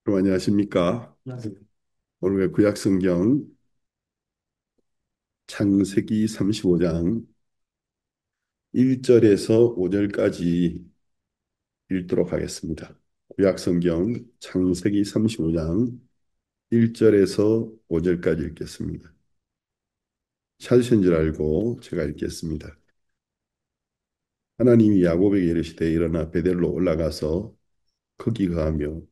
여러분 안녕하십니까? 오늘 구약성경 창세기 35장 1절에서 5절까지 읽도록 하겠습니다. 구약성경 창세기 35장 1절에서 5절까지 읽겠습니다. 찾으신 줄 알고 제가 읽겠습니다. 하나님이 야곱에게 이르시되 일어나 베델로 올라가서 거기 거하며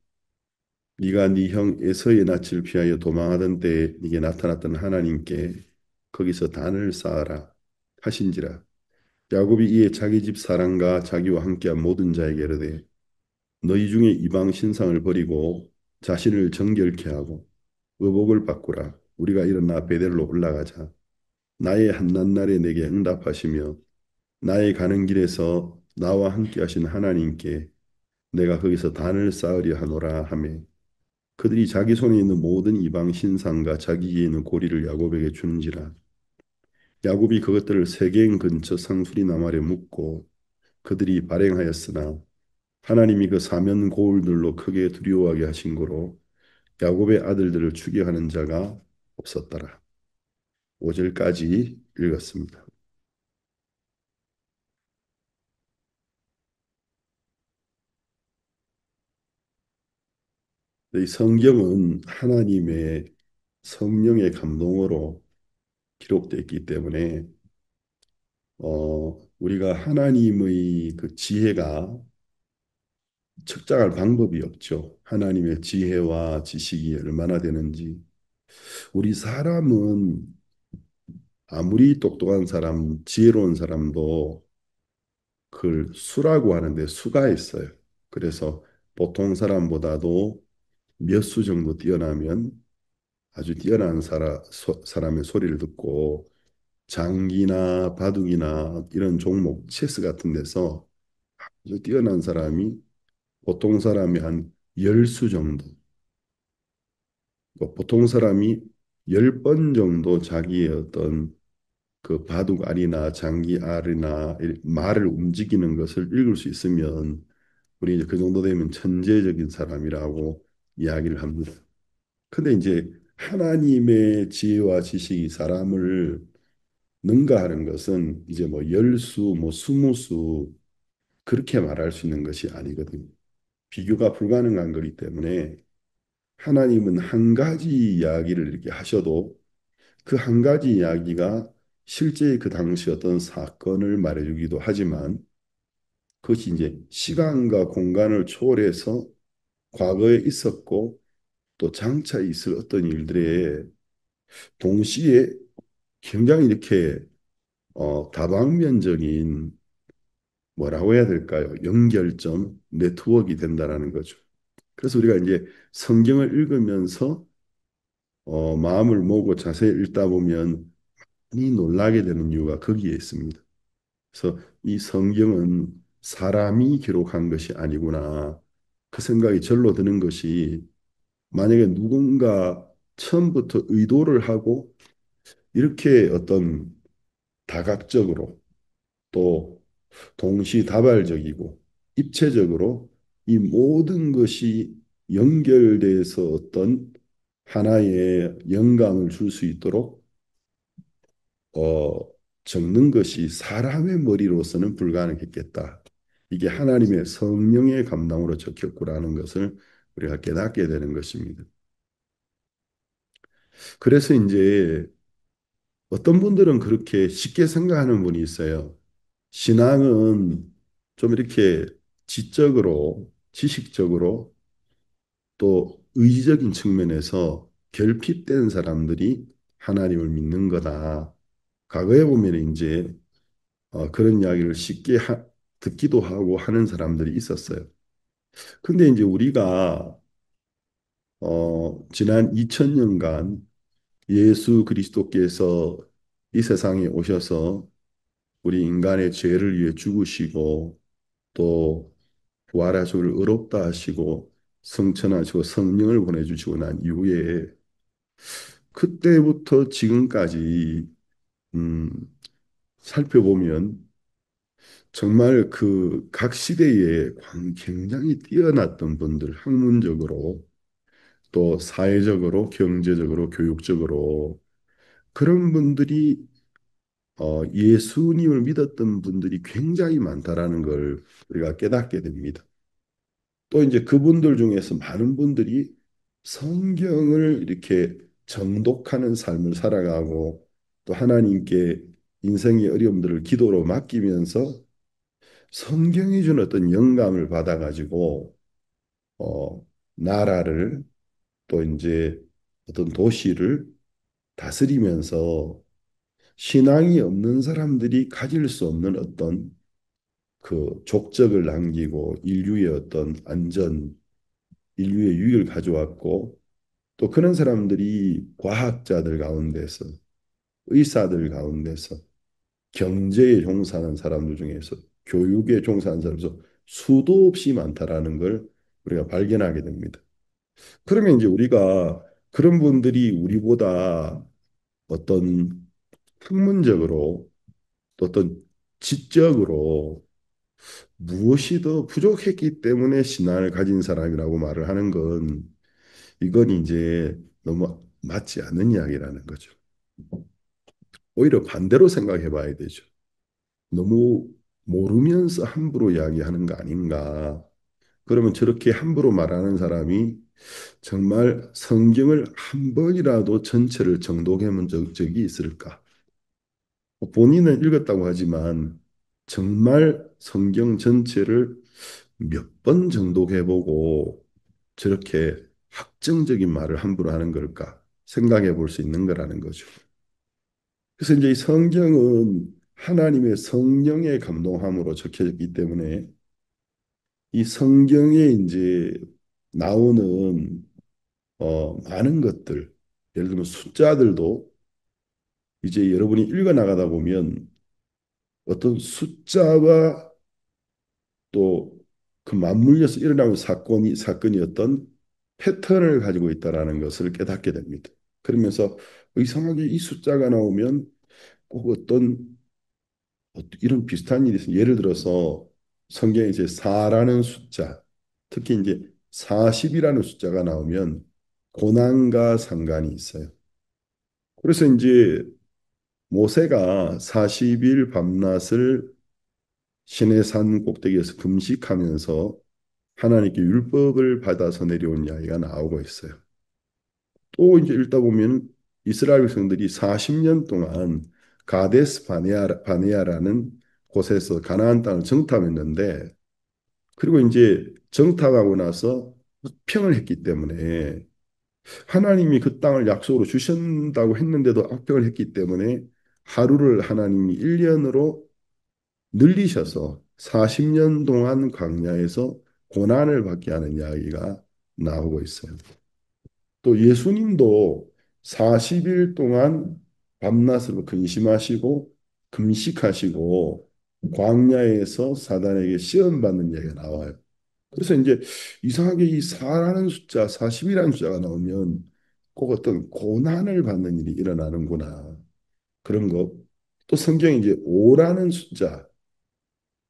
네가 네 형 에서의 낯을 피하여 도망하던 때에 네게 나타났던 하나님께 거기서 단을 쌓아라 하신지라. 야곱이 이에 자기 집 사람과 자기와 함께한 모든 자에게 이르되 너희 중에 이방 신상을 버리고 자신을 정결케 하고 의복을 바꾸라. 우리가 일어나 베델로 올라가자. 나의 한낱날에 내게 응답하시며 나의 가는 길에서 나와 함께 하신 하나님께 내가 거기서 단을 쌓으려 하노라 하매 그들이 자기 손에 있는 모든 이방 신상과 자기에게 있는 고리를 야곱에게 주는지라. 야곱이 그것들을 세겜 근처 상수리 나말에 묻고 그들이 발행하였으나 하나님이 그 사면 고울들로 크게 두려워하게 하신 거로 야곱의 아들들을 추격하는 자가 없었더라. 5절까지 읽었습니다. 이 성경은 하나님의 성령의 감동으로 기록되어 있기 때문에 우리가 하나님의 그 지혜가 측량할 방법이 없죠. 하나님의 지혜와 지식이 얼마나 되는지. 우리 사람은 아무리 똑똑한 사람, 지혜로운 사람도 그걸 수라고 하는데 수가 있어요. 그래서 보통 사람보다도 몇 수 정도 뛰어나면 아주 뛰어난 사람의 소리를 듣고 장기나 바둑이나 이런 종목, 체스 같은 데서 아주 뛰어난 사람이 보통 사람이 한 10수 정도, 보통 사람이 10번 정도 자기의 어떤 그 바둑 알이나 장기 알이나 말을 움직이는 것을 읽을 수 있으면 우리 이제 그 정도 되면 천재적인 사람이라고 이야기를 합니다. 근데 이제 하나님의 지혜와 지식이 사람을 능가하는 것은 이제 뭐 열수, 뭐 스무 수 그렇게 말할 수 있는 것이 아니거든요. 비교가 불가능한 거기 때문에 하나님은 한 가지 이야기를 이렇게 하셔도 그 한 가지 이야기가 실제 그 당시 어떤 사건을 말해주기도 하지만 그것이 이제 시간과 공간을 초월해서 과거에 있었고 또 장차 있을 어떤 일들에 동시에 굉장히 이렇게 다방면적인 뭐라고 해야 될까요? 연결점, 네트워크가 된다라는 거죠. 그래서 우리가 이제 성경을 읽으면서 마음을 모으고 자세히 읽다 보면 많이 놀라게 되는 이유가 거기에 있습니다. 그래서 이 성경은 사람이 기록한 것이 아니구나. 그 생각이 절로 드는 것이 만약에 누군가 처음부터 의도를 하고 이렇게 어떤 다각적으로 또 동시다발적이고 입체적으로 이 모든 것이 연결돼서 어떤 하나의 영감을 줄 수 있도록 어, 적는 것이 사람의 머리로서는 불가능했겠다. 이게 하나님의 성령의 감당으로 적혔구라는 것을 우리가 깨닫게 되는 것입니다. 그래서 이제 어떤 분들은 그렇게 쉽게 생각하는 분이 있어요. 신앙은 좀 이렇게 지적으로, 지식적으로 또 의지적인 측면에서 결핍된 사람들이 하나님을 믿는 거다. 과거에 보면 이제 그런 이야기를 쉽게 듣기도 하고 하는 사람들이 있었어요. 근데 이제 우리가 지난 2000년간 예수 그리스도께서 이 세상에 오셔서 우리 인간의 죄를 위해 죽으시고 또 부활하시고 의롭다 하시고 성천하시고 성령을 보내주시고 난 이후에 그때부터 지금까지 음, 살펴보면 정말 그 각 시대에 굉장히 뛰어났던 분들 학문적으로 또 사회적으로, 경제적으로, 교육적으로 그런 분들이 예수님을 믿었던 분들이 굉장히 많다라는 걸 우리가 깨닫게 됩니다. 또 이제 그분들 중에서 많은 분들이 성경을 이렇게 정독하는 삶을 살아가고 또 하나님께 인생의 어려움들을 기도로 맡기면서 성경이 준 어떤 영감을 받아가지고 나라를 또 이제 어떤 도시를 다스리면서 신앙이 없는 사람들이 가질 수 없는 어떤 그 족적을 남기고 인류의 어떤 안전, 인류의 유익을 가져왔고 또 그런 사람들이 과학자들 가운데서 의사들 가운데서 경제에 종사하는 사람들 중에서 교육에 종사하는 사람에서 수도 없이 많다라는 걸 우리가 발견하게 됩니다. 그러면 이제 우리가 그런 분들이 우리보다 어떤 학문적으로 또 어떤 지적으로 무엇이 더 부족했기 때문에 신앙을 가진 사람이라고 말을 하는 건 이건 이제 너무 맞지 않는 이야기라는 거죠. 오히려 반대로 생각해 봐야 되죠. 너무 모르면서 함부로 이야기하는 거 아닌가. 그러면 저렇게 함부로 말하는 사람이 정말 성경을 한 번이라도 전체를 정독해 본 적이 있을까? 본인은 읽었다고 하지만 정말 성경 전체를 몇 번 정독해 보고 저렇게 확정적인 말을 함부로 하는 걸까 생각해 볼 수 있는 거라는 거죠. 그래서 이제 이 성경은 하나님의 성령의 감동함으로 적혀졌기 때문에 이 성경에 이제 나오는 많은 것들, 예를 들면 숫자들도 이제 여러분이 읽어 나가다 보면 어떤 숫자와 또 그 맞물려서 일어나는 사건이 어떤 패턴을 가지고 있다라는 것을 깨닫게 됩니다. 그러면서 이상하게 이 숫자가 나오면 꼭 이런 비슷한 일이 있어요. 예를 들어서 성경에 이제 4라는 숫자, 특히 이제 40이라는 숫자가 나오면 고난과 상관이 있어요. 그래서 이제 모세가 40일 밤낮을 시내산 꼭대기에서 금식하면서 하나님께 율법을 받아서 내려온 이야기가 나오고 있어요. 또 이제 읽다 보면 이스라엘 백성들이 40년 동안 가데스 바네아라는 곳에서 가나안 땅을 정탐했는데 그리고 이제 정탐하고 나서 악평을 했기 때문에 하나님이 그 땅을 약속으로 주신다고 했는데도 악평을 했기 때문에 하루를 하나님이 1년으로 늘리셔서 40년 동안 광야에서 고난을 받게 하는 이야기가 나오고 있어요. 또 예수님도 40일 동안 밤낮으로 근심하시고 금식하시고 광야에서 사단에게 시험 받는 얘기가 나와요. 그래서 이제 이상하게 이 4라는 숫자, 40이라는 숫자가 나오면 꼭 어떤 고난을 받는 일이 일어나는구나. 그런 거. 또 성경에 이제 5라는 숫자,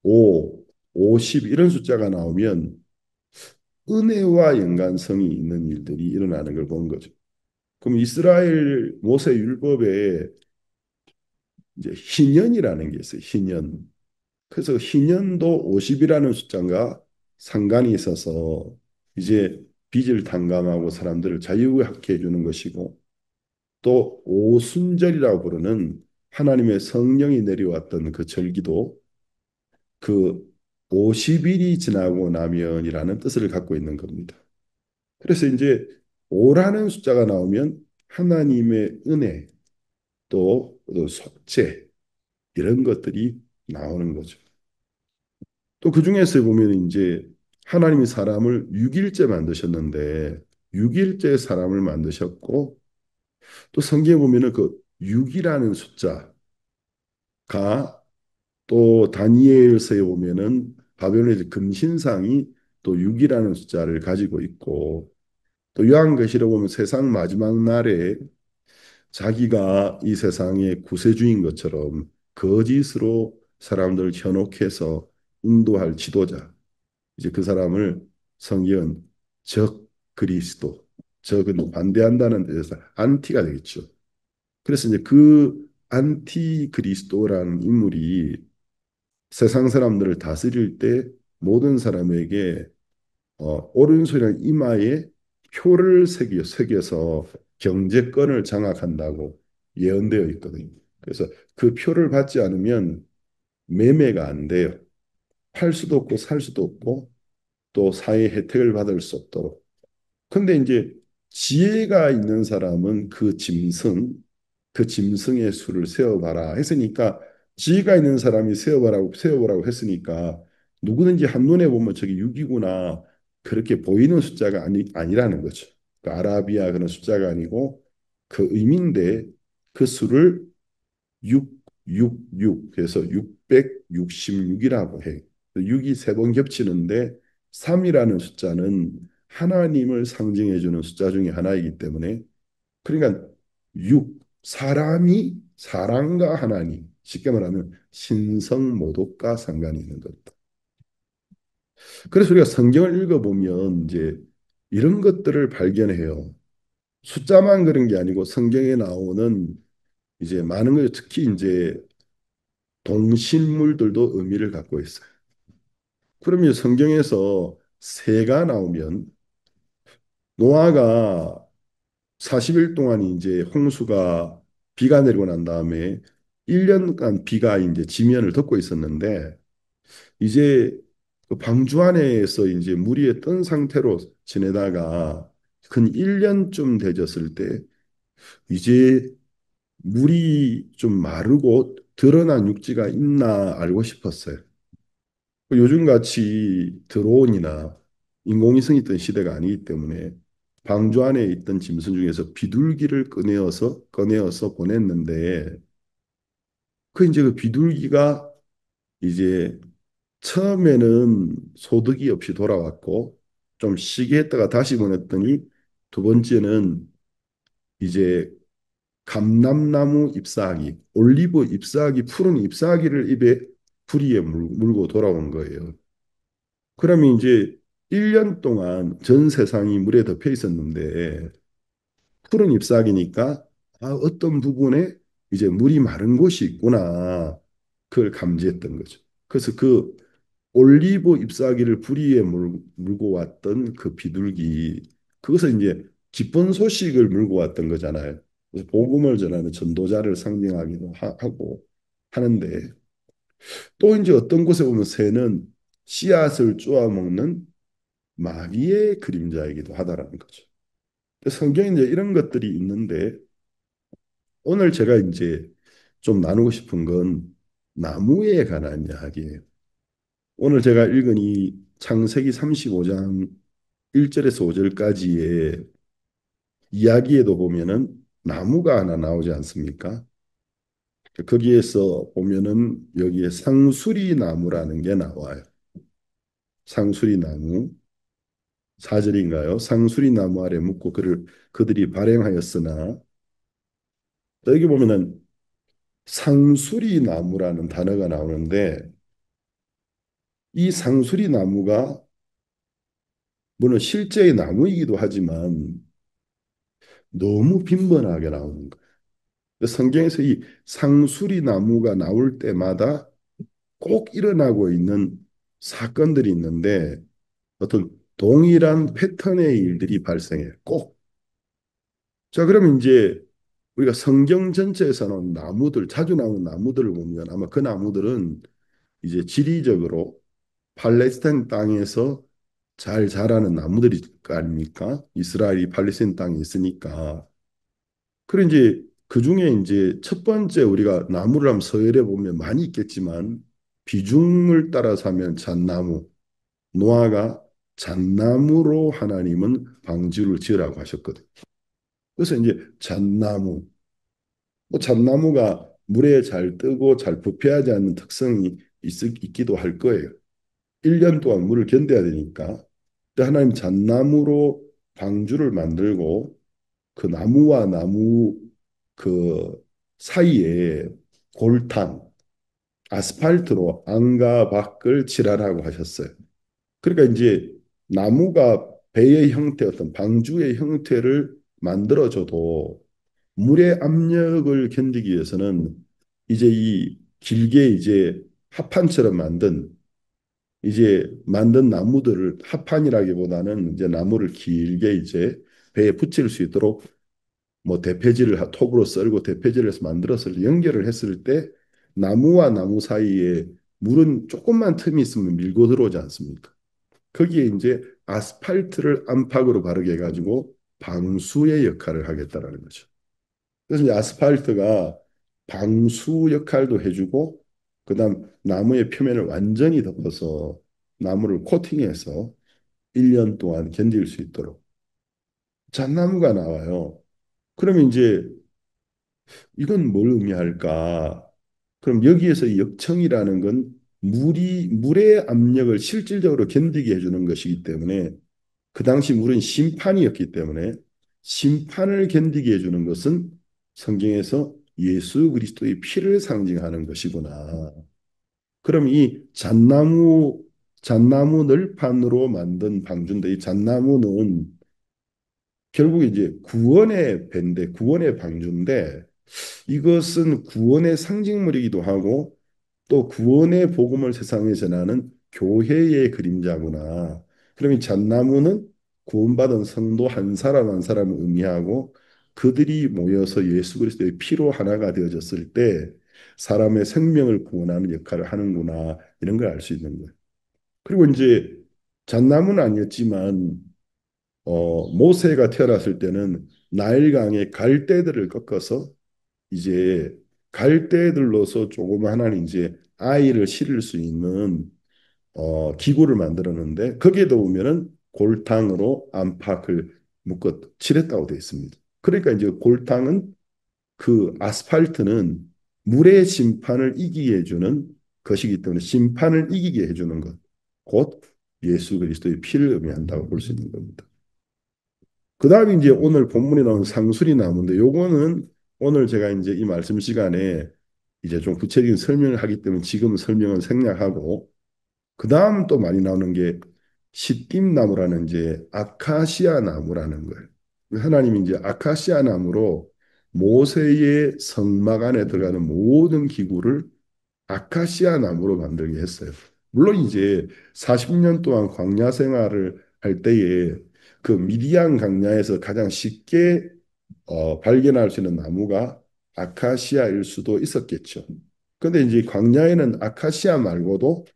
5, 50 이런 숫자가 나오면 은혜와 연관성이 있는 일들이 일어나는 걸 본 거죠. 그럼 이스라엘 모세 율법에 이제 희년이라는 게 있어요. 희년. 그래서 희년도 50이라는 숫자가 상관이 있어서 이제 빚을 탕감하고 사람들을 자유하게 해주는 것이고 또 오순절이라고 부르는 하나님의 성령이 내려왔던 그 절기도 그 50일이 지나고 나면이라는 뜻을 갖고 있는 겁니다. 그래서 이제 오라는 숫자가 나오면 하나님의 은혜 또 속죄 이런 것들이 나오는 거죠. 또 그중에서 보면 이제 하나님이 사람을 6일째 만드셨는데 6일째 사람을 만드셨고 또 성경에 보면은 그 6이라는 숫자가 또 다니엘서에 보면은 바벨론의 금신상이 또 6이라는 숫자를 가지고 있고 또 요한계시록 보면 세상 마지막 날에 자기가 이 세상의 구세주인 것처럼 거짓으로 사람들을 현혹해서 인도할 지도자. 이제 그 사람을 성경은 적 그리스도. 적은 반대한다는 데서 안티가 되겠죠. 그래서 이제 그 안티 그리스도라는 인물이 세상 사람들을 다스릴 때 모든 사람에게 오른손이랑 이마에 표를 새겨서 경제권을 장악한다고 예언되어 있거든요. 그래서 그 표를 받지 않으면 매매가 안 돼요. 팔 수도 없고 살 수도 없고 또 사회 혜택을 받을 수 없도록. 근데 이제 지혜가 있는 사람은 그 짐승의 수를 세어봐라 했으니까 지혜가 있는 사람이 세어보라고 했으니까 누구든지 한눈에 보면 저게 6이구나 그렇게 보이는 숫자가 아니라는 거죠. 그 아라비아 그런 숫자가 아니고 그 의미인데 그 수를 6, 6, 6 그래서 666이라고 해. 6이 세 번 겹치는데 3이라는 숫자는 하나님을 상징해 주는 숫자 중에 하나이기 때문에 그러니까 육 사람이 사랑과 하나님 쉽게 말하면 신성모독과 상관이 있는 것다. 그래서 우리가 성경을 읽어보면 이제 이런 것들을 발견해요. 숫자만 그런 게 아니고 성경에 나오는 이제 많은 것 특히 이제 동식물들도 의미를 갖고 있어요. 그러면 성경에서 새가 나오면 노아가 40일 동안 이제 홍수가 비가 내리고 난 다음에 1년간 비가 이제 지면을 덮고 있었는데 이제 그 방주 안에서 이제 물 위에 뜬 상태로 지내다가 근 1년쯤 되졌을 때 이제 물이 좀 마르고 드러난 육지가 있나 알고 싶었어요. 요즘같이 드론이나 인공위성이 있던 시대가 아니기 때문에 방주 안에 있던 짐승 중에서 비둘기를 꺼내어서 보냈는데 그 이제 그 비둘기가 이제 처음에는 소득이 없이 돌아왔고 좀 쉬게 했다가 다시 보냈더니 두 번째는 이제 감람나무 잎사귀, 올리브 잎사귀, 푸른 잎사귀를 입에 부리에 물고 돌아온 거예요. 그러면 이제 1년 동안 전 세상이 물에 덮여 있었는데 푸른 잎사귀니까 어떤 부분에 이제 물이 마른 곳이 있구나. 그걸 감지했던 거죠. 그래서 그 올리브 잎사귀를 부리에 물고 왔던 그 비둘기 그것을 이제 기쁜 소식을 물고 왔던 거잖아요. 그래서 복음을 전하는 전도자를 상징하기도 하고 하는데 또 이제 어떤 곳에 보면 새는 씨앗을 쪼아 먹는 마귀의 그림자이기도 하다라는 거죠. 성경에 이제 이런 것들이 있는데 오늘 제가 이제 좀 나누고 싶은 건 나무에 관한 이야기예요. 오늘 제가 읽은 이 창세기 35장 1절에서 5절까지의 이야기에도 보면은 나무가 하나 나오지 않습니까? 거기에서 보면은 여기에 상수리 나무라는 게 나와요. 상수리 나무 4절인가요? 상수리 나무 아래 묻고 그들이 발행하였으나 여기 보면은 상수리 나무라는 단어가 나오는데 이 상수리 나무가 물론 실제의 나무이기도 하지만 너무 빈번하게 나오는 거예요. 성경에서 이 상수리 나무가 나올 때마다 꼭 일어나고 있는 사건들이 있는데 어떤 동일한 패턴의 일들이 발생해요. 꼭. 자, 그러면 이제 우리가 성경 전체에서 나온 나무들, 자주 나오는 나무들을 보면 아마 그 나무들은 이제 지리적으로 팔레스타인 땅에서 잘 자라는 나무들일 거 아닙니까? 이스라엘이 팔레스타인 땅에 있으니까. 그래 이제 그 중에 이제 첫 번째 우리가 나무를 한번 서열해 보면 많이 있겠지만 비중을 따라서 하면 잣나무, 노아가 잣나무로 하나님은 방주를 지으라고 하셨거든. 그래서 이제 잣나무, 뭐 잣나무가 물에 잘 뜨고 잘 부패하지 않는 특성이 있기도 할 거예요. 1년 동안 물을 견뎌야 되니까. 근데 하나님 잣나무로 방주를 만들고 그 나무와 나무 그 사이에 골탕, 아스팔트로 안과 밖을 칠하라고 하셨어요. 그러니까 이제 나무가 배의 형태, 어떤 방주의 형태를 만들어줘도 물의 압력을 견디기 위해서는 이제 이 길게 이제 합판처럼 만든 나무들을 합판이라기보다는 이제 나무를 길게 이제 배에 붙일 수 있도록 뭐 대패질을 톱으로 썰고 대패질을 해서 만들었을 때 연결을 했을 때 나무와 나무 사이에 물은 조금만 틈이 있으면 밀고 들어오지 않습니까? 거기에 이제 아스팔트를 안팎으로 바르게 해가지고 방수의 역할을 하겠다라는 거죠. 그래서 이제 아스팔트가 방수 역할도 해주고 그다음 나무의 표면을 완전히 덮어서 나무를 코팅해서 1년 동안 견딜 수 있도록 잣나무가 나와요. 그러면 이제 이건 뭘 의미할까? 그럼 여기에서 이 역청이라는 건 물의 압력을 실질적으로 견디게 해주는 것이기 때문에 그 당시 물은 심판이었기 때문에 심판을 견디게 해주는 것은 성경에서 예수 그리스도의 피를 상징하는 것이구나. 그럼 이 잣나무 널판으로 만든 방주인데 이 잣나무는 결국 이제 구원의 배인데 구원의 방주인데 이것은 구원의 상징물이기도 하고 또 구원의 복음을 세상에 전하는 교회의 그림자구나. 그러면 잣나무는 구원받은 성도 한 사람 한 사람을 의미하고 그들이 모여서 예수 그리스도의 피로 하나가 되어졌을 때 사람의 생명을 구원하는 역할을 하는구나 이런 걸 알 수 있는 거예요. 그리고 이제 잣나무는 아니었지만 모세가 태어났을 때는 나일강의 갈대들을 꺾어서 이제 갈대들로서 조그마한 이제 아이를 실을 수 있는 기구를 만들었는데 거기에도 보면은 골탕으로 안팎을 묶어 칠했다고 되어 있습니다. 그러니까 이제 골탕은 그 아스팔트는 물의 심판을 이기게 해주는 것이기 때문에 심판을 이기게 해주는 것, 곧 예수 그리스도의 피를 의미한다고 볼 수 있는 겁니다. 그 다음에 이제 오늘 본문에 나온 상수리 나무인데 요거는 오늘 제가 이제 이 말씀 시간에 이제 좀 구체적인 설명을 하기 때문에 지금 설명을 생략하고 그 다음 또 많이 나오는 게 시띠나무라는 이제 아카시아 나무라는 거예요. 하나님이 이제 아카시아 나무로 모세의 성막 안에 들어가는 모든 기구를 아카시아 나무로 만들게 했어요. 물론 이제 40년 동안 광야 생활을 할 때에 그 미디안 광야에서 가장 쉽게 발견할 수 있는 나무가 아카시아일 수도 있었겠죠. 근데 이제 광야에는 아카시아 말고도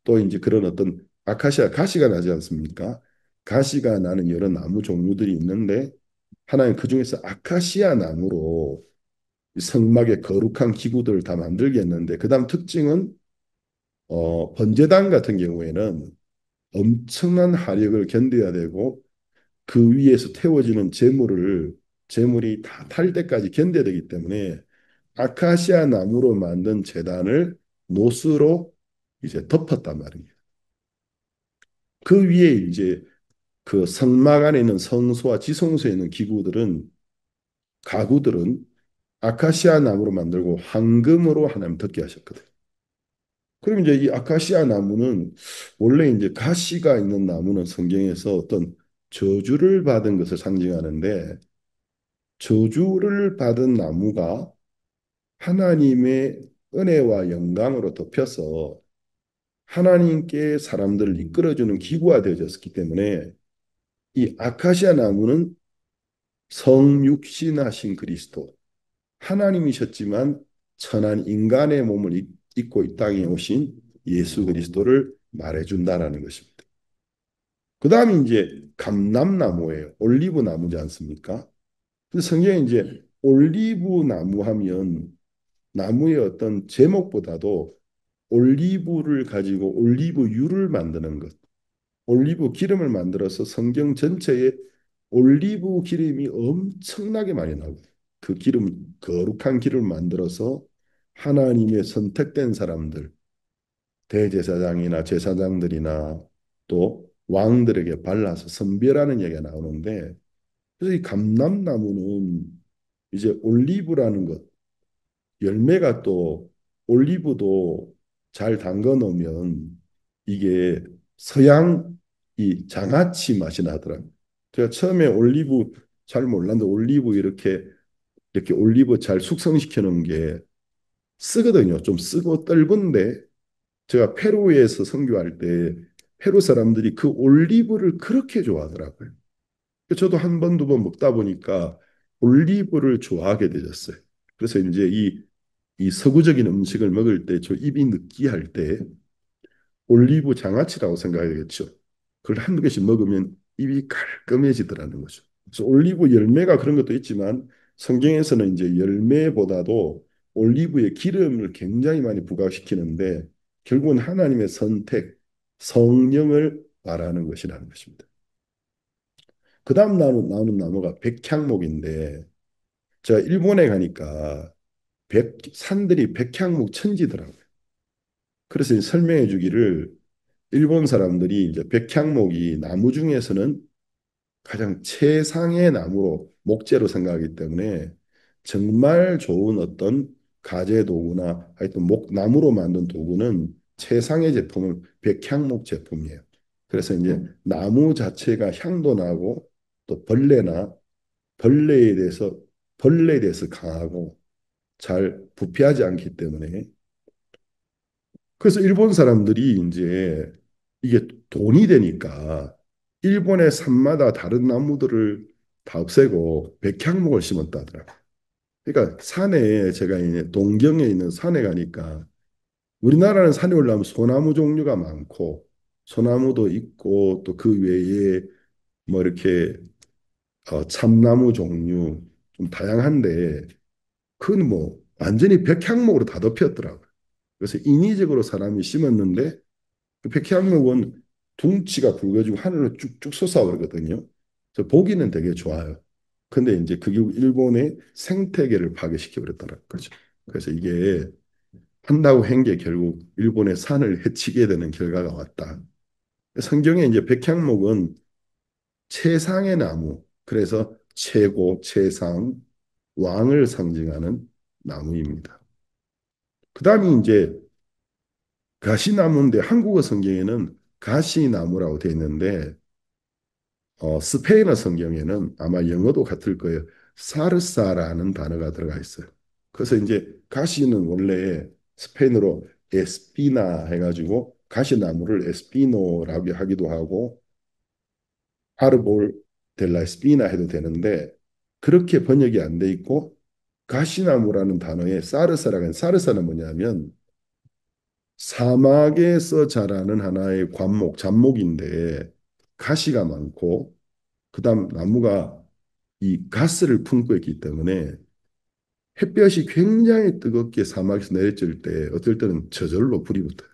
또 이제 그런 어떤 아카시아 가시가 나지 않습니까? 가시가 나는 여러 나무 종류들이 있는데 하나님 그 중에서 아카시아 나무로 성막의 거룩한 기구들을 다 만들겠는데 그다음 특징은 번제단 같은 경우에는 엄청난 화력을 견뎌야 되고 그 위에서 태워지는 재물이 다 탈 때까지 견뎌야 되기 때문에 아카시아 나무로 만든 제단을 노스로 이제 덮었단 말입니다. 그 위에 이제 그 성막 안에 있는 성소와 지성소에 있는 가구들은 아카시아 나무로 만들고 황금으로 하나님 덮게 하셨거든. 그럼 이제 이 아카시아 나무는 원래 이제 가시가 있는 나무는 성경에서 어떤 저주를 받은 것을 상징하는데 저주를 받은 나무가 하나님의 은혜와 영광으로 덮여서 하나님께 사람들을 이끌어주는 기구가 되어졌기 때문에 이 아카시아 나무는 성육신하신 그리스도 하나님이셨지만 천한 인간의 몸을 입고 이 땅에 오신 예수 그리스도를 말해준다라는 것입니다. 그 다음에 이제 감람나무예요. 올리브 나무지 않습니까? 근데 성경에 이제 올리브 나무 하면 나무의 어떤 제목보다도 올리브를 가지고 올리브유를 만드는 것, 올리브 기름을 만들어서 성경 전체에 올리브 기름이 엄청나게 많이 나오고 그 기름, 거룩한 기름을 만들어서 하나님의 선택된 사람들, 대제사장이나 제사장들이나 또 왕들에게 발라서 선별하는 얘기가 나오는데 그래서 이 감람나무는 이제 올리브라는 것, 열매가 또 올리브도 잘 담가 놓으면 이게 서양 이 장아찌 맛이 나더라고요. 제가 처음에 올리브 잘 몰랐는데 올리브 이렇게 올리브 잘 숙성시켜 놓은 게 쓰거든요. 좀 쓰고 떫은데 제가 페루에서 선교할 때 페루 사람들이 그 올리브를 그렇게 좋아하더라고요. 저도 한 번, 두 번 먹다 보니까 올리브를 좋아하게 되었어요. 그래서 이제 이 서구적인 음식을 먹을 때 저 입이 느끼할 때 올리브 장아찌라고 생각하겠죠. 그걸 한두 개씩 먹으면 입이 깔끔해지더라는 거죠. 그래서 올리브 열매가 그런 것도 있지만 성경에서는 이제 열매보다도 올리브의 기름을 굉장히 많이 부각시키는데 결국은 하나님의 선택, 성령을 말하는 것이라는 것입니다. 그 다음 나오는 나무가 백향목인데 제가 일본에 가니까 산들이 백향목 천지더라고요. 그래서 설명해 주기를 일본 사람들이 이제 백향목이 나무 중에서는 가장 최상의 나무로 목재로 생각하기 때문에 정말 좋은 어떤 가재 도구나 하여튼 나무로 만든 도구는 최상의 제품은 백향목 제품이에요. 그래서 이제 나무 자체가 향도 나고 또 벌레에 대해서 벌레에 대해서 강하고 잘 부패하지 않기 때문에 그래서 일본 사람들이 이제 이게 돈이 되니까 일본의 산마다 다른 나무들을 다 없애고 백향목을 심었다 하더라고요. 그러니까 산에 제가 이제 동경에 있는 산에 가니까 우리나라는 산에 올라가면 소나무 종류가 많고 소나무도 있고 또 그 외에 뭐 이렇게 참나무 종류 좀 다양한데 그건 뭐 완전히 백향목으로 다 덮였더라고요. 그래서 인위적으로 사람이 심었는데 그 백향목은 둥치가 굵어지고 하늘로 쭉쭉 솟아오르거든요. 그래서 보기는 되게 좋아요. 근데 이제 그게 일본의 생태계를 파괴시켜 버렸다는 거죠. 그래서 이게 한다고 한 게 결국 일본의 산을 해치게 되는 결과가 왔다. 성경에 이제 백향목은 최상의 나무, 그래서 최고, 최상, 왕을 상징하는 나무입니다. 그 다음이 이제 가시나무인데 한국어 성경에는 가시나무라고 되어 있는데 스페인어 성경에는 아마 영어도 같을 거예요. 사르사라는 단어가 들어가 있어요. 그래서 이제 가시는 원래 스페인어로 에스피나 해가지고 가시나무를 에스피노라고 하기도 하고 아르볼 델라 에스피나 해도 되는데 그렇게 번역이 안 돼 있고 가시나무라는 단어에 사르사라는 사르사는 뭐냐면 사막에서 자라는 하나의 잡목인데 가시가 많고 그다음 나무가 이 가스를 품고 있기 때문에 햇볕이 굉장히 뜨겁게 사막에서 내려질 때 어떨 때는 저절로 불이 붙어요.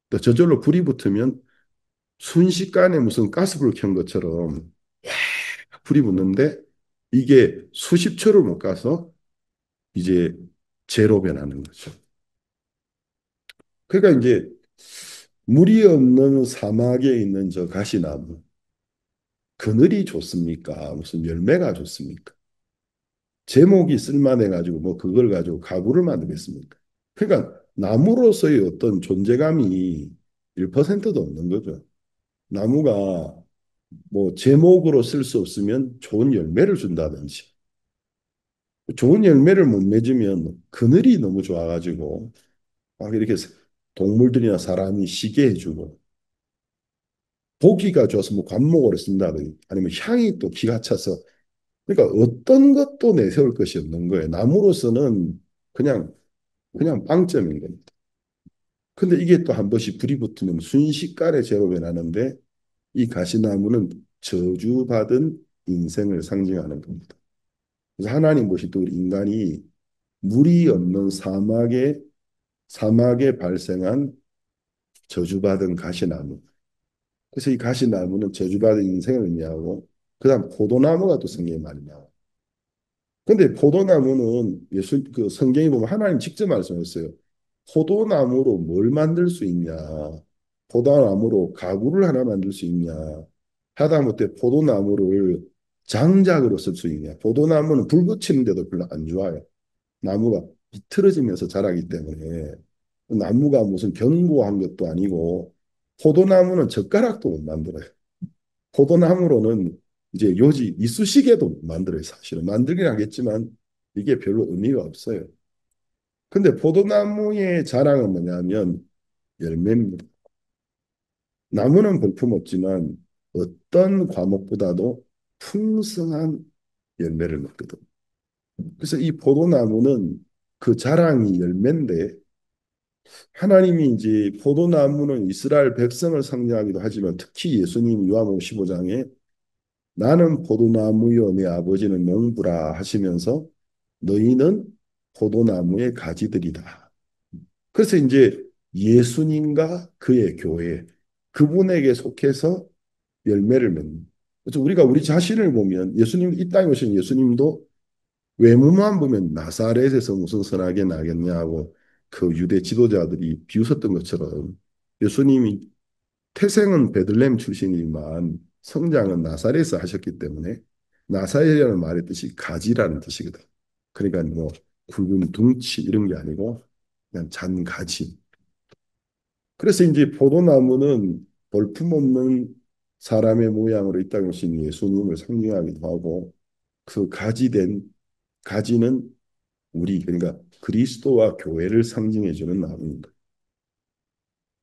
또 저절로 불이 붙으면 순식간에 무슨 가스불을 켠 것처럼 불이 붙는데 이게 수십 초를 못 가서 이제 재로 변하는 거죠. 그러니까 이제 물이 없는 사막에 있는 저 가시나무 그늘이 좋습니까? 무슨 열매가 좋습니까? 제목이 쓸만해 가지고 뭐 그걸 가지고 가구를 만들겠습니까? 그러니까 나무로서의 어떤 존재감이 1%도 없는 거죠. 나무가 뭐 제목으로 쓸 수 없으면 좋은 열매를 준다든지 좋은 열매를 못 맺으면 그늘이 너무 좋아가지고 막 이렇게 동물들이나 사람이 쉬게 해주고 보기가 좋아서 뭐 관목으로 쓴다든지 아니면 향이 또 기가 차서 그러니까 어떤 것도 내세울 것이 없는 거예요. 나무로서는 그냥 빵점인 겁니다. 근데 이게 또 한 번씩 불이 붙으면 순식간에 제법이 나는데 이 가시나무는 저주받은 인생을 상징하는 겁니다. 그래서 하나님 보실 때 우리 인간이 물이 없는 사막에 발생한 저주받은 가시나무. 그래서 이 가시나무는 저주받은 인생을 의미하고 그다음 포도나무가 또 성경에 많이 나와요. 근데 포도나무는 그 성경에 보면 하나님 직접 말씀했어요. 포도나무로 뭘 만들 수 있냐? 포도나무로 가구를 하나 만들 수 있냐? 하다못해 포도나무를 장작으로 쓸 수 있냐? 포도나무는 불 붙이는데도 별로 안 좋아요. 나무가 비틀어지면서 자라기 때문에 나무가 무슨 견고한 것도 아니고 포도나무는 젓가락도 못 만들어요. 포도나무로는 이제 요지 이쑤시개도 못 만들어요. 사실은 만들긴 하겠지만 이게 별로 의미가 없어요. 근데 포도나무의 자랑은 뭐냐면 열매입니다. 나무는 볼품없지만 어떤 과목보다도 풍성한 열매를 맺거든. 그래서 이 포도나무는 그 자랑이 열매인데 하나님이 이제 포도나무는 이스라엘 백성을 상징하기도 하지만 특히 예수님이 요한복음 15장에 나는 포도나무요 내 아버지는 농부라 하시면서 너희는 포도나무의 가지들이다. 그래서 이제 예수님과 그의 교회 그분에게 속해서 열매를 맺는. 그래서 우리가 우리 자신을 보면 예수님 이 땅에 오신 예수님도 외모만 보면 나사렛에서 무슨 선하게 나겠냐고 그 유대 지도자들이 비웃었던 것처럼 예수님이 태생은 베들레헴 출신이지만 성장은 나사렛에서 하셨기 때문에 나사렛이라는 말의 뜻이 가지라는 뜻이거든. 그러니까 뭐 굵은 둥치 이런 게 아니고 그냥 잔 가지. 그래서 이제 포도나무는 볼품없는 사람의 모양으로 이 땅에 오신 예수님을 상징하기도 하고 그 가지된 가지는 우리 그러니까 그리스도와 교회를 상징해 주는 나무입니다.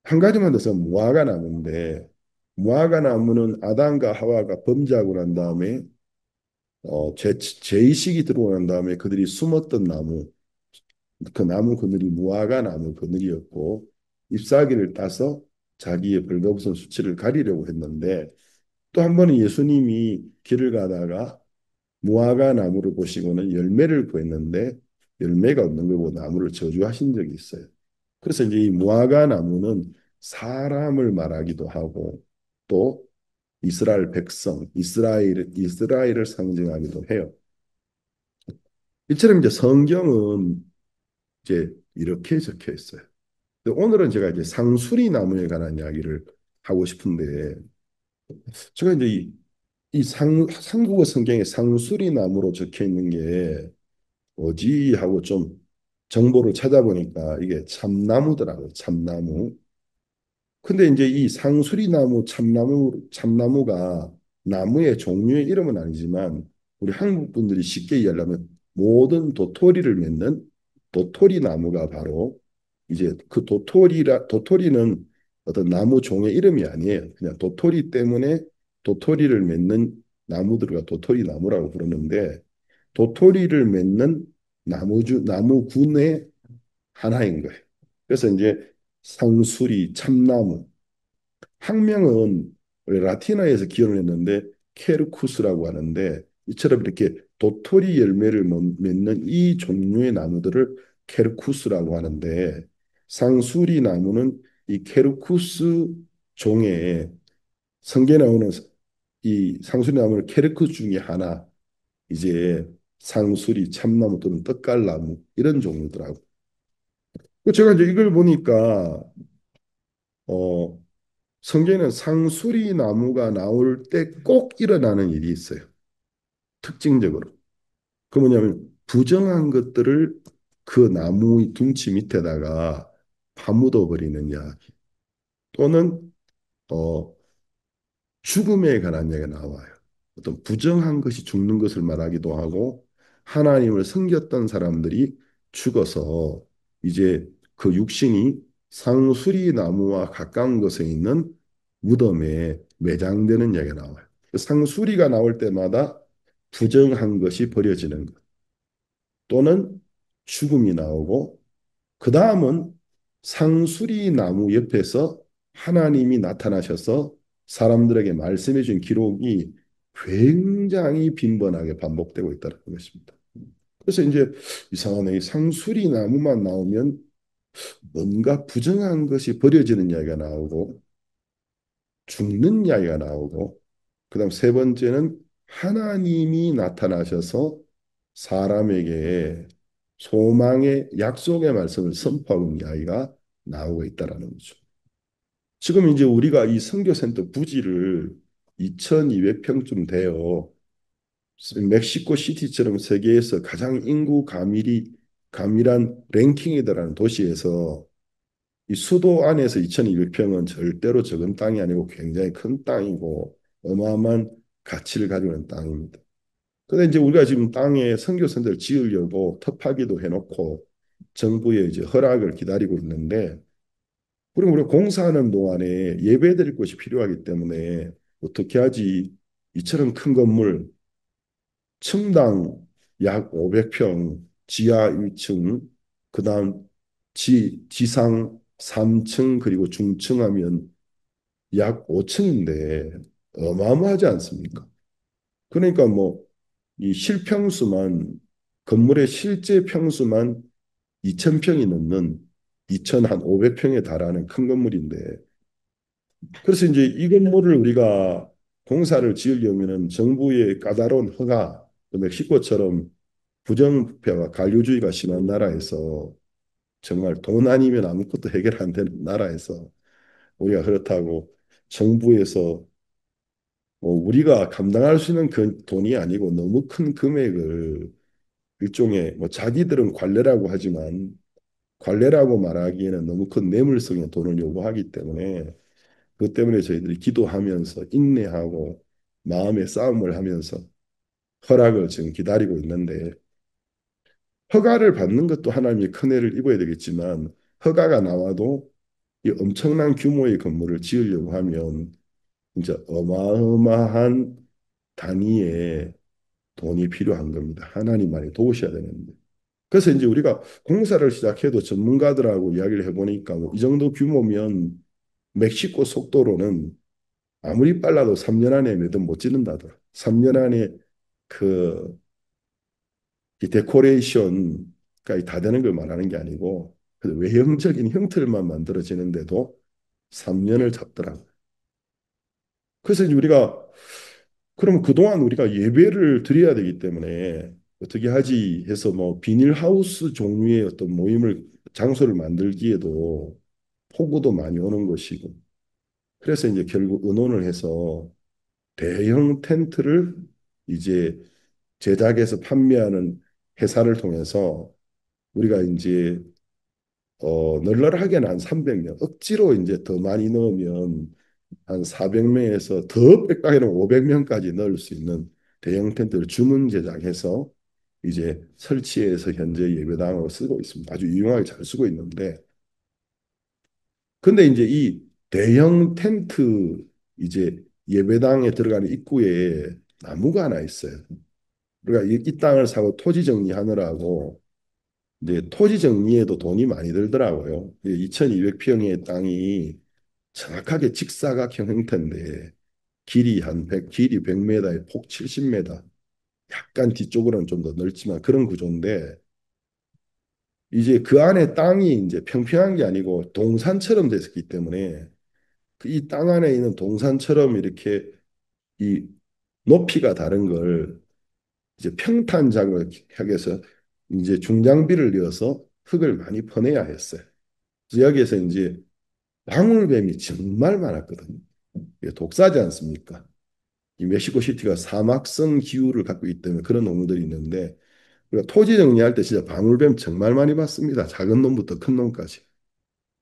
한 가지만 더서 무화과 나무인데 무화과 나무는 아담과 하와가 범죄하고 난 다음에 죄의식이 들어오고 난 다음에 그들이 숨었던 나무 그 나무 그늘이 무화과 나무 그늘이었고 잎사귀를 따서 자기의 벌거벗은 수치를 가리려고 했는데 또 한 번은 예수님이 길을 가다가 무화과 나무를 보시고는 열매를 구했는데 열매가 없는 걸 보고 나무를 저주하신 적이 있어요. 그래서 이제 이 무화과 나무는 사람을 말하기도 하고 또 이스라엘 백성, 이스라엘을 상징하기도 해요. 이처럼 이제 성경은 이제 이렇게 적혀 있어요. 근데 오늘은 제가 이제 상수리 나무에 관한 이야기를 하고 싶은데 제가 이제 한국어 성경에 상수리 나무로 적혀 있는 게 뭐지 하고 좀 정보를 찾아보니까 이게 참나무더라고요. 참나무. 근데 이제 이 상수리나무, 참나무가 나무의 종류의 이름은 아니지만 우리 한국 분들이 쉽게 이해하려면 모든 도토리를 맺는 도토리 나무가 바로 이제 그 도토리는 어떤 나무 종의 이름이 아니에요. 그냥 도토리 때문에 도토리를 맺는 나무들과 도토리 나무라고 부르는데 도토리를 맺는 나무군의 하나인 거예요. 그래서 이제 상수리, 참나무, 학명은 원래 라틴어에서 기원을 했는데 케르쿠스라고 하는데 이처럼 이렇게 도토리 열매를 맺는 이 종류의 나무들을 케르쿠스라고 하는데 상수리 나무는 이 케르쿠스 종의 성경에 나오는 이 상수리 나무는 케르쿠스 중에 하나 이제 상수리, 참나무 또는 떡갈나무 이런 종류더라고. 제가 이제 이걸 보니까 어 성경에는 상수리 나무가 나올 때 꼭 일어나는 일이 있어요. 특징적으로. 그 뭐냐면 부정한 것들을 그 나무의 둥치 밑에다가 파묻어 버리는 이야기. 또는 어, 죽음에 관한 이야기가 나와요. 어떤 부정한 것이 죽는 것을 말하기도 하고 하나님을 섬겼던 사람들이 죽어서 이제 그 육신이 상수리 나무와 가까운 곳에 있는 무덤에 매장되는 이야기가 나와요. 그 상수리가 나올 때마다 부정한 것이 버려지는 것 또는 죽음이 나오고 그 다음은 상수리 나무 옆에서 하나님이 나타나셔서 사람들에게 말씀해 준 기록이 굉장히 빈번하게 반복되고 있다는 것입니다. 그래서 이제 이상하네. 이 상수리 나무만 나오면 뭔가 부정한 것이 버려지는 이야기가 나오고 죽는 이야기가 나오고 그다음 세 번째는 하나님이 나타나셔서 사람에게 소망의 약속의 말씀을 선포하는 이야기가 나오고 있다라는 거죠. 지금 이제 우리가 이 선교센터 부지를 2,200평쯤 돼요. 멕시코 시티처럼 세계에서 가장 인구 가밀한 랭킹에 들어가는 도시에서 이 수도 안에서 2,200평은 절대로 적은 땅이 아니고 굉장히 큰 땅이고 어마어마한 가치를 가지고 있는 땅입니다. 근데 이제 우리가 지금 땅에 선교선들 지으려고 터파기도 해놓고 정부의 이제 허락을 기다리고 있는데, 그럼 우리가 공사하는 동안에 예배드릴 곳이 필요하기 때문에 어떻게 하지? 이처럼 큰 건물 층당 약 500평, 지하 1층, 그다음 지상 3층 그리고 중층하면 약 5층인데 어마어마하지 않습니까? 그러니까 뭐 이 실평수만 건물의 실제 평수만 2,000평이 넘는 2,500평에 달하는 큰 건물인데, 그래서 이제 이 건물을 우리가 공사를 지으려면은 정부의 까다로운 허가, 또 멕시코처럼 부정부패와 관료주의가 심한 나라에서 정말 돈 아니면 아무것도 해결 안 되는 나라에서 우리가 그렇다고 정부에서 뭐 우리가 감당할 수 있는 그 돈이 아니고 너무 큰 금액을 일종의 뭐 자기들은 관례라고 하지만 관례라고 말하기에는 너무 큰 뇌물성의 돈을 요구하기 때문에, 그것 때문에 저희들이 기도하면서 인내하고 마음의 싸움을 하면서 허락을 지금 기다리고 있는데, 허가를 받는 것도 하나님의 큰 애를 입어야 되겠지만 허가가 나와도 이 엄청난 규모의 건물을 지으려고 하면 진짜 어마어마한 단위의 돈이 필요한 겁니다. 하나님만이 도우셔야 되는데. 그래서 이제 우리가 공사를 시작해도 전문가들하고 이야기를 해보니까 뭐이 정도 규모면 멕시코 속도로는 아무리 빨라도 3년 안에 몇억 못 짓는다더라. 3년 안에 그 이 데코레이션까지 다 되는 걸 말하는 게 아니고 그 외형적인 형태만 만들어지는데도 3년을 잡더라고요. 그래서 이제 우리가 그러면 그동안 우리가 예배를 드려야 되기 때문에 어떻게 하지 해서 뭐 비닐하우스 종류의 어떤 모임을 장소를 만들기에도 포구도 많이 오는 것이고, 그래서 이제 결국 의논을 해서 대형 텐트를 이제 제작해서 판매하는 회사를 통해서 우리가 이제 널널하게는 한 300명, 억지로 이제 더 많이 넣으면 한 400명에서 더 빽빽하게는 500명까지 넣을 수 있는 대형 텐트를 주문 제작해서 이제 설치해서 현재 예배당으로 쓰고 있습니다. 아주 유용하게 잘 쓰고 있는데, 근데 이제 이 대형 텐트 이제 예배당에 들어가는 입구에 나무가 하나 있어요. 그러니까 이 땅을 사고 토지 정리하느라고 이제 토지 정리에도 돈이 많이 들더라고요. 2,200평의 땅이 정확하게 직사각형 형태인데 길이 한 100, 길이 100m에 폭 70m, 약간 뒤쪽으로는 좀 더 넓지만 그런 구조인데, 이제 그 안에 땅이 이제 평평한 게 아니고 동산처럼 됐기 때문에 그 이 땅 안에 있는 동산처럼 이렇게 이 높이가 다른 걸 이제 평탄 작업을 하기 위해서 이제 중장비를 이어서 흙을 많이 퍼내야 했어요. 그래서 여기에서 이제 방울뱀이 정말 많았거든요. 이게 독사지 않습니까? 이 멕시코 시티가 사막성 기후를 갖고 있기 때문에 그런 동물들이 있는데, 우리가 토지 정리할 때 진짜 방울뱀 정말 많이 봤습니다. 작은 놈부터 큰 놈까지.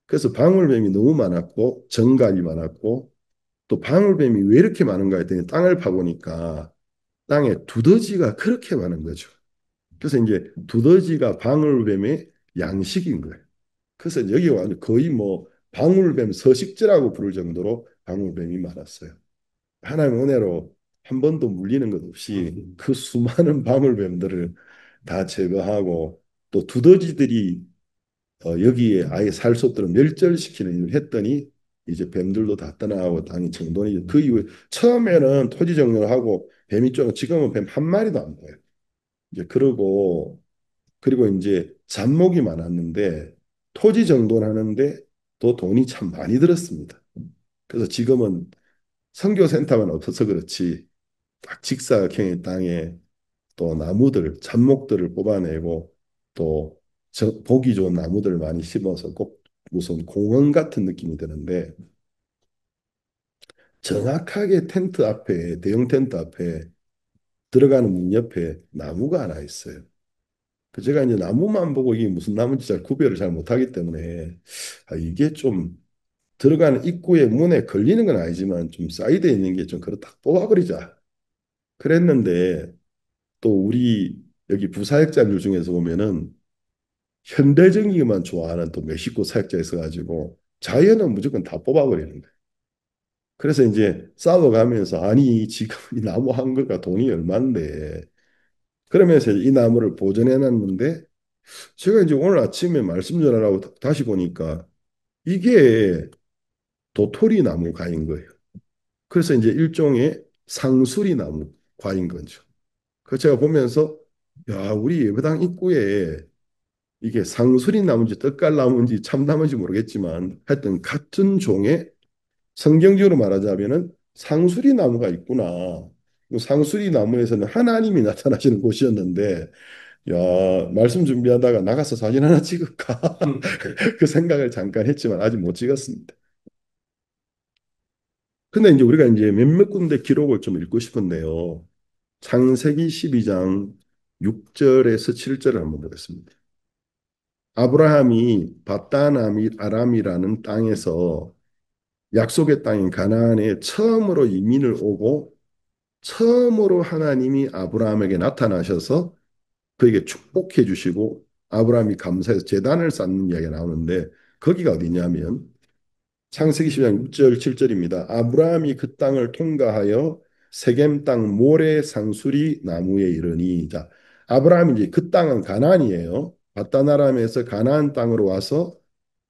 그래서 방울뱀이 너무 많았고 정갈이 많았고, 또 방울뱀이 왜 이렇게 많은가 했더니 땅을 파보니까 땅에 두더지가 그렇게 많은 거죠. 그래서 이제 두더지가 방울뱀의 양식인 거예요. 그래서 여기 와 거의 뭐 방울뱀 서식지라고 부를 정도로 방울뱀이 많았어요. 하나님의 은혜로 한 번도 물리는 것 없이 그 수많은 방울뱀들을 다 제거하고, 또 두더지들이 여기에 아예 살 수 없도록 멸절시키는 일을 했더니 이제 뱀들도 다 떠나고 당이 정돈이, 그 이후에 처음에는 토지 정리를 하고 뱀이 좀, 지금은 뱀 한 마리도 안 보여요. 이제 그러고 그리고 이제 잡목이 많았는데 토지 정돈하는데 또 돈이 참 많이 들었습니다. 그래서 지금은 선교센터만 없어서 그렇지 딱 직사각형의 땅에 또 나무들, 잡목들을 뽑아내고 또 보기 좋은 나무들을 많이 심어서 꼭 무슨 공원 같은 느낌이 드는데, 정확하게 텐트 앞에, 대형 텐트 앞에 들어가는 문 옆에 나무가 하나 있어요. 제가 이제 나무만 보고 이게 무슨 나무인지 잘 구별을 잘 못하기 때문에 이게 좀 들어가는 입구에 문에 걸리는 건 아니지만 좀 사이드에 있는 게 좀 그렇다 뽑아버리자 그랬는데 또 우리 여기 부사역자들 중에서 보면은 현대적이만 좋아하는 또 멕시코 사역자 있어가지고 자연은 무조건 다 뽑아버리는 거예요. 그래서 이제 싸워가면서 아니 지금 이 나무 한 그루가 돈이 얼만데 그러면서 이 나무를 보존해 놨는데 제가 이제 오늘 아침에 말씀 전하라고 다시 보니까 이게 도토리 나무 가인 거예요. 그래서 이제 일종의 상수리 나무 과인 거죠. 그 제가 보면서 야 우리 예배당 입구에 이게 상수리 나무인지 떡갈 나무인지 참나무인지 모르겠지만 하여튼 같은 종의 성경적으로 말하자면은 상수리 나무가 있구나. 그 상수리 나무에서는 하나님이 나타나시는 곳이었는데 야 말씀 준비하다가 나가서 사진 하나 찍을까 그 생각을 잠깐 했지만 아직 못 찍었습니다. 근데 이제 우리가 이제 몇몇 군데 기록을 좀 읽고 싶은데요. 창세기 12장 6절에서 7절을 한번 보겠습니다. 아브라함이 바단 아람이라는 땅에서 약속의 땅인 가나안에 처음으로 이민을 오고 처음으로 하나님이 아브라함에게 나타나셔서 그에게 축복해 주시고 아브라함이 감사해서 제단을 쌓는 이야기가 나오는데 거기가 어디냐면 창세기 12장 6절 7절입니다. 아브라함이 그 땅을 통과하여 세겜 땅 모래 상수리 나무에 이르니 자 아브라함이 이제 그 땅은 가나안이에요. 바다나람에서 가나안 땅으로 와서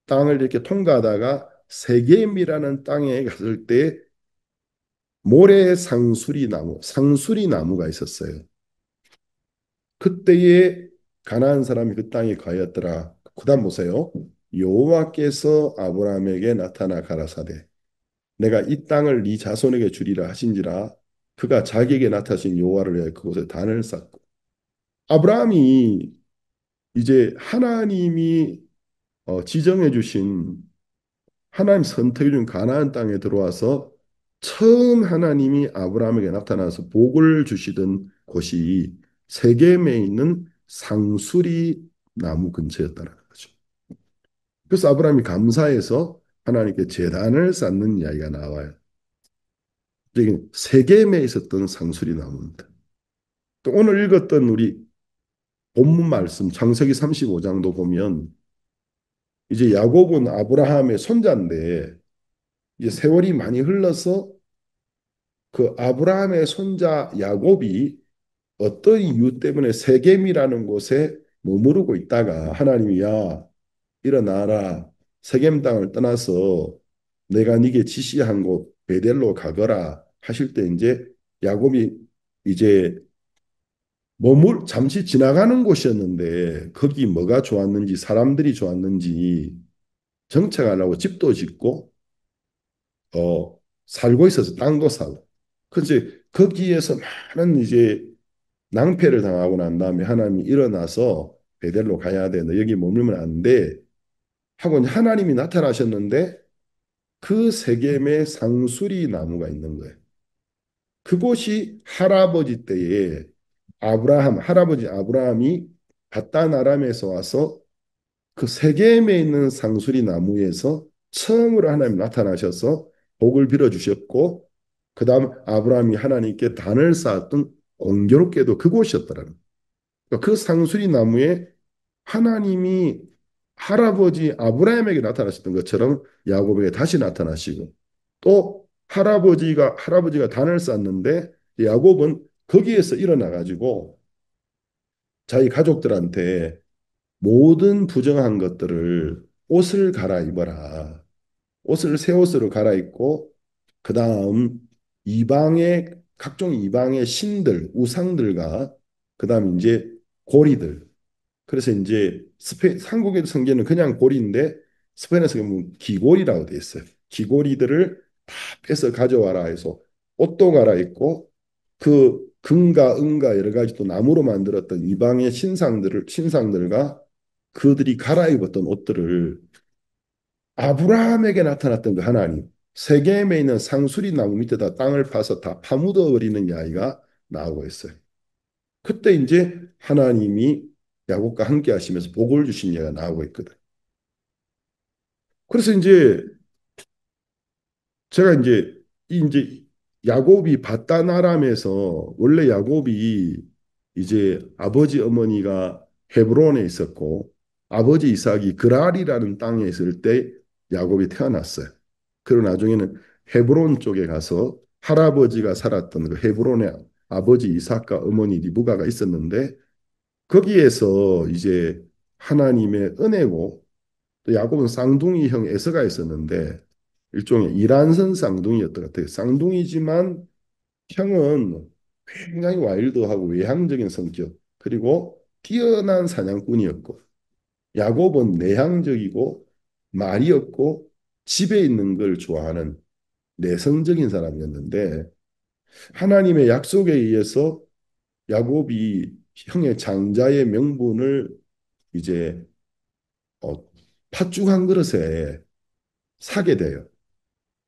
땅을 이렇게 통과하다가 세겜이라는 땅에 갔을 때 모래 상수리 나무, 상수리 나무가 있었어요. 그때에 가나안 사람이 그 땅에 가였더라. 그다음 보세요. 여호와께서 아브라함에게 나타나 가라사대 내가 이 땅을 네 자손에게 주리라 하신지라 그가 자기에게 나타나신 여호와를 위하여 그곳에 단을 쌓고 아브라함이 이제 하나님이 지정해 주신 하나님 선택해 준 가나안 땅에 들어와서 처음 하나님이 아브라함에게 나타나서 복을 주시던 곳이 세겜에 있는 상수리 나무 근처였다는 거죠. 그래서 아브라함이 감사해서 하나님께 제단을 쌓는 이야기가 나와요. 이게 세겜에 있었던 상수리 나무입니다. 또 오늘 읽었던 우리 본문 말씀 창세기 35장도 보면 이제 야곱은 아브라함의 손자인데 이제 세월이 많이 흘러서 그 아브라함의 손자 야곱이 어떤 이유 때문에 세겜이라는 곳에 머무르고 있다가 하나님이 야 일어나라 세겜 땅을 떠나서 내가 네게 지시한 곳 베델로 가거라 하실 때 이제 야곱이 이제 머물 잠시 지나가는 곳이었는데 거기 뭐가 좋았는지 사람들이 좋았는지 정착하려고 집도 짓고 살고 있어서 땅도 사고 그치 거기에서 많은 이제 낭패를 당하고 난 다음에 하나님이 일어나서 베델로 가야 돼. 너 여기 머물면 안 돼. 하고 이제 하나님이 나타나셨는데 그 세겜에 상수리 나무가 있는 거예요. 그곳이 할아버지 때에 할아버지 아브라함이 바단 아람에서 와서 그 세겜에 있는 상수리 나무에서 처음으로 하나님 나타나셔서 복을 빌어 주셨고 그다음 아브라함이 하나님께 단을 쌓았던 공교롭게도 그곳이었더라는 거예요. 그러니까 그 상수리 나무에 하나님이 할아버지 아브라함에게 나타나셨던 것처럼 야곱에게 다시 나타나시고 또 할아버지가 단을 쌓는데 야곱은 거기에서 일어나 가지고 자기 가족들한테 모든 부정한 것들을 옷을 갈아입어라. 새 옷으로 갈아입고 그다음 각종 이방의 신들, 우상들과 그다음 이제 고리들 그래서 이제 한국의 성게는 그냥 고리인데 스페인에서 보면 기고리라고 돼 있어요. 기고리들을 다 빼서 가져와라 해서 옷도 갈아입고 그 금과 은과 여러 가지 또 나무로 만들었던 이방의 신상들과 그들이 갈아입었던 옷들을 아브라함에게 나타났던 그 하나님 세겜에 있는 상수리 나무 밑에다 땅을 파서 다 파묻어 버리는 이야기가 나오고 있어요. 그때 이제 하나님이 야곱과 함께 하시면서 복을 주신 예가 나오고 있거든. 그래서 이제 제가 이제 야곱이 바단 아람에서 원래 야곱이 이제 아버지 어머니가 헤브론에 있었고 아버지 이삭이 그랄이라는 땅에 있을 때 야곱이 태어났어요. 그리고 나중에는 헤브론 쪽에 가서 할아버지가 살았던 그 헤브론에 아버지 이삭과 어머니 리브가가 있었는데 거기에서 이제 하나님의 은혜고 또 야곱은 쌍둥이 형 에서가 있었는데 일종의 이란선 쌍둥이였던 것 같아요. 쌍둥이지만 형은 굉장히 와일드하고 외향적인 성격 그리고 뛰어난 사냥꾼이었고 야곱은 내향적이고 말이 없고 집에 있는 걸 좋아하는 내성적인 사람이었는데 하나님의 약속에 의해서 야곱이 형의 장자의 명분을 이제 어, 팥죽 한 그릇에 사게 돼요.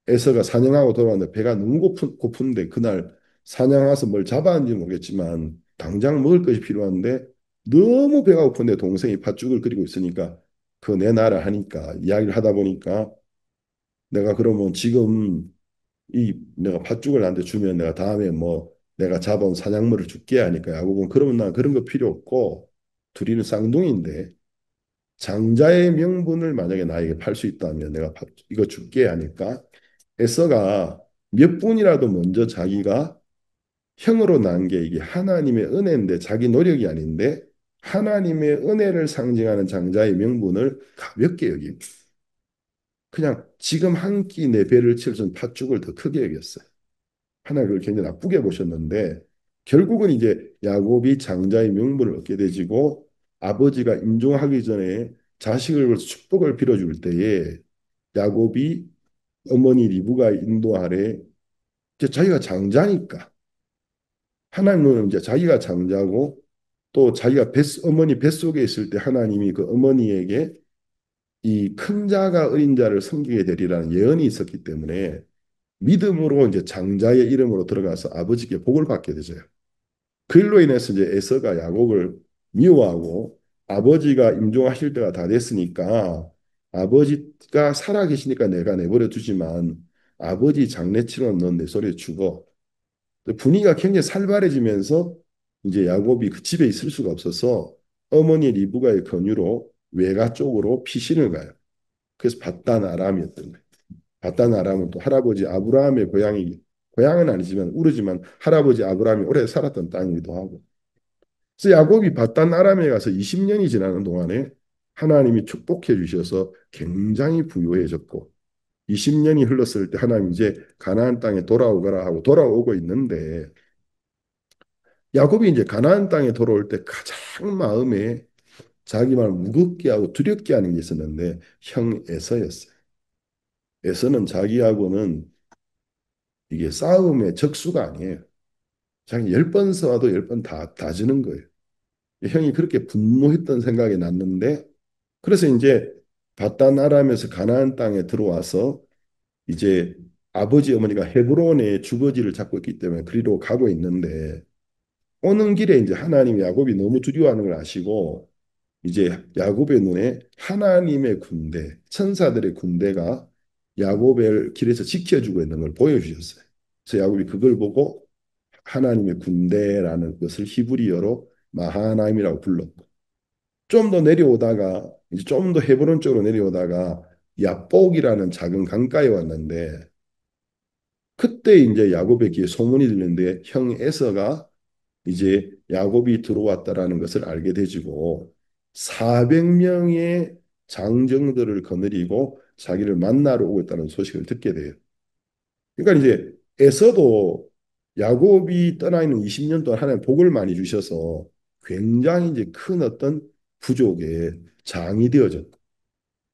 에서가 사냥하고 돌아왔는데 배가 너무 고픈데 그날 사냥 와서 뭘 잡았는지 모르겠지만 당장 먹을 것이 필요한데 너무 배가 고픈데 동생이 팥죽을 끓이고 있으니까 그거 내놔라 하니까 이야기를 하다 보니까 내가 그러면 지금 이 내가 팥죽을 나한테 주면 내가 다음에 뭐 내가 잡아온 사냥물을 줄게 하니까 야곱은 그러면 난 그런 거 필요 없고 둘이는 쌍둥이인데 장자의 명분을 만약에 나에게 팔 수 있다면 내가 이거 줄게 하니까 에서가 몇 분이라도 먼저 자기가 형으로 난 게 이게 하나님의 은혜인데 자기 노력이 아닌데 하나님의 은혜를 상징하는 장자의 명분을 가볍게 여기고 그냥 지금 한 끼 내 배를 채워준 팥죽을 더 크게 여겼어요. 하나님을 굉장히 나쁘게 보셨는데 결국은 이제 야곱이 장자의 명분을 얻게 되지고 아버지가 임종하기 전에 자식을 위해서 축복을 빌어줄 때에 야곱이 어머니 리브가 인도 아래 이제 자기가 장자니까 하나님은 이제 자기가 장자고 또 자기가 어머니 뱃속에 있을 때 하나님이 그 어머니에게 이 큰 자가 어린 자를 섬기게 되리라는 예언이 있었기 때문에 믿음으로 이제 장자의 이름으로 들어가서 아버지께 복을 받게 되죠. 그 일로 인해서 이제 에서가 야곱을 미워하고 아버지가 임종하실 때가 다 됐으니까 아버지가 살아계시니까 내가 내버려 두지만 아버지 장례치료는 넌 내 소리에 죽어. 분위기가 굉장히 살벌해지면서 이제 야곱이 그 집에 있을 수가 없어서 어머니 리브가의 권유로 외가 쪽으로 피신을 가요. 그래서 바단 아람이었던 거예요. 바단 아람은 또 할아버지 아브라함의 고향은 아니지만 우르지만 할아버지 아브라함이 오래 살았던 땅이기도 하고. 그래서 야곱이 바단 아람에 가서 20년이 지나는 동안에 하나님이 축복해 주셔서 굉장히 부유해졌고 20년이 흘렀을 때 하나님 이제 가나안 땅에 돌아오거라 하고 돌아오고 있는데 야곱이 이제 가나안 땅에 돌아올 때 가장 마음에 자기 말 무겁게 하고 두렵게 하는 게 있었는데 형 에서였어요. 에서는 자기하고는 이게 싸움의 적수가 아니에요. 자기 10번 싸워도 10번 다 지는 거예요. 형이 그렇게 분노했던 생각이 났는데 그래서 이제 바단 아람에서 가나안 땅에 들어와서 이제 아버지 어머니가 헤브론에 주거지를 잡고 있기 때문에 그리로 가고 있는데 오는 길에 이제 하나님 야곱이 너무 두려워하는 걸 아시고 이제 야곱의 눈에 하나님의 군대, 천사들의 군대가 야곱의 길에서 지켜주고 있는 걸 보여주셨어요. 그래서 야곱이 그걸 보고 하나님의 군대라는 것을 히브리어로 마하나임이라고 불렀고 좀 더 내려오다가 이제 좀 더 헤브론 쪽으로 내려오다가 야복이라는 작은 강가에 왔는데 그때 이제 야곱의 귀에 소문이 들리는데 형 에서가 이제 야곱이 들어왔다라는 것을 알게 되지고 400명의 장정들을 거느리고 자기를 만나러 오고 있다는 소식을 듣게 돼요. 그러니까 이제 에서도 야곱이 떠나 있는 20년 동안 하나님 복을 많이 주셔서 굉장히 이제 큰 어떤 부족의 장이 되어졌고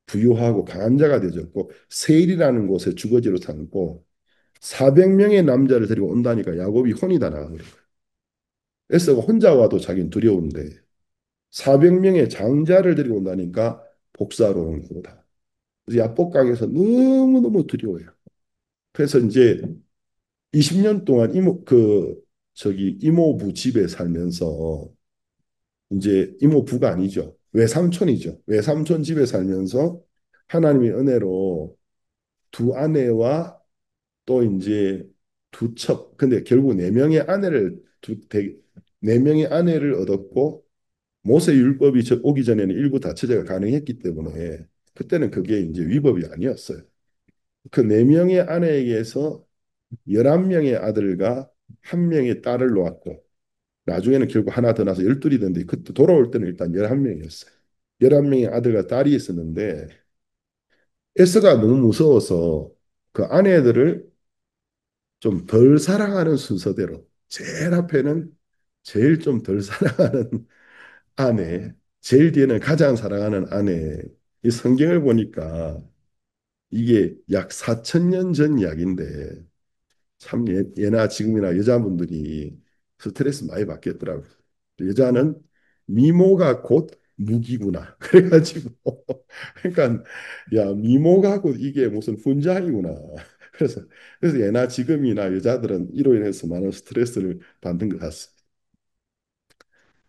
부유하고 강한 자가 되어졌고 세일이라는 곳에 주거지로 삼고 400명의 남자를 데리고 온다니까 야곱이 혼이 다 나가는 거예요. 에서가 혼자 와도 자기는 두려운데 400명의 장자를 데리고 온다니까 복사로 오는 거다. 그래서 야복강에서 너무너무 두려워요. 그래서 이제 20년 동안 이모부 집에 살면서 이제 이모부가 아니죠. 외삼촌이죠. 외삼촌 집에 살면서 하나님의 은혜로 두 아내와 또 이제 두 첩. 근데 결국 네 명의 아내를 얻었고 모세 율법이 오기 전에는 일부 다처제가 가능했기 때문에 그때는 그게 이제 위법이 아니었어요. 그 네 명의 아내에게서 11명의 아들과 한 명의 딸을 놓았고 나중에는 결국 하나 더 나서 열둘이 됐는데 그때 돌아올 때는 일단 11명이었어요. 11명의 아들과 딸이 있었는데 에스가 너무 무서워서 그 아내들을 좀 덜 사랑하는 순서대로 제일 앞에는 제일 좀 덜 사랑하는 아내, 제일 뒤에는 가장 사랑하는 아내. 이 성경을 보니까 이게 약 4천 년 전 이야기인데 참 예나 지금이나 여자분들이 스트레스 많이 받겠더라고요. 여자는 미모가 곧 무기구나. 그래가지고 그러니까 야 미모가 곧 이게 무슨 훈장이구나. 그래서 예나 지금이나 여자들은 이로 인해서 많은 스트레스를 받는 것 같습니다.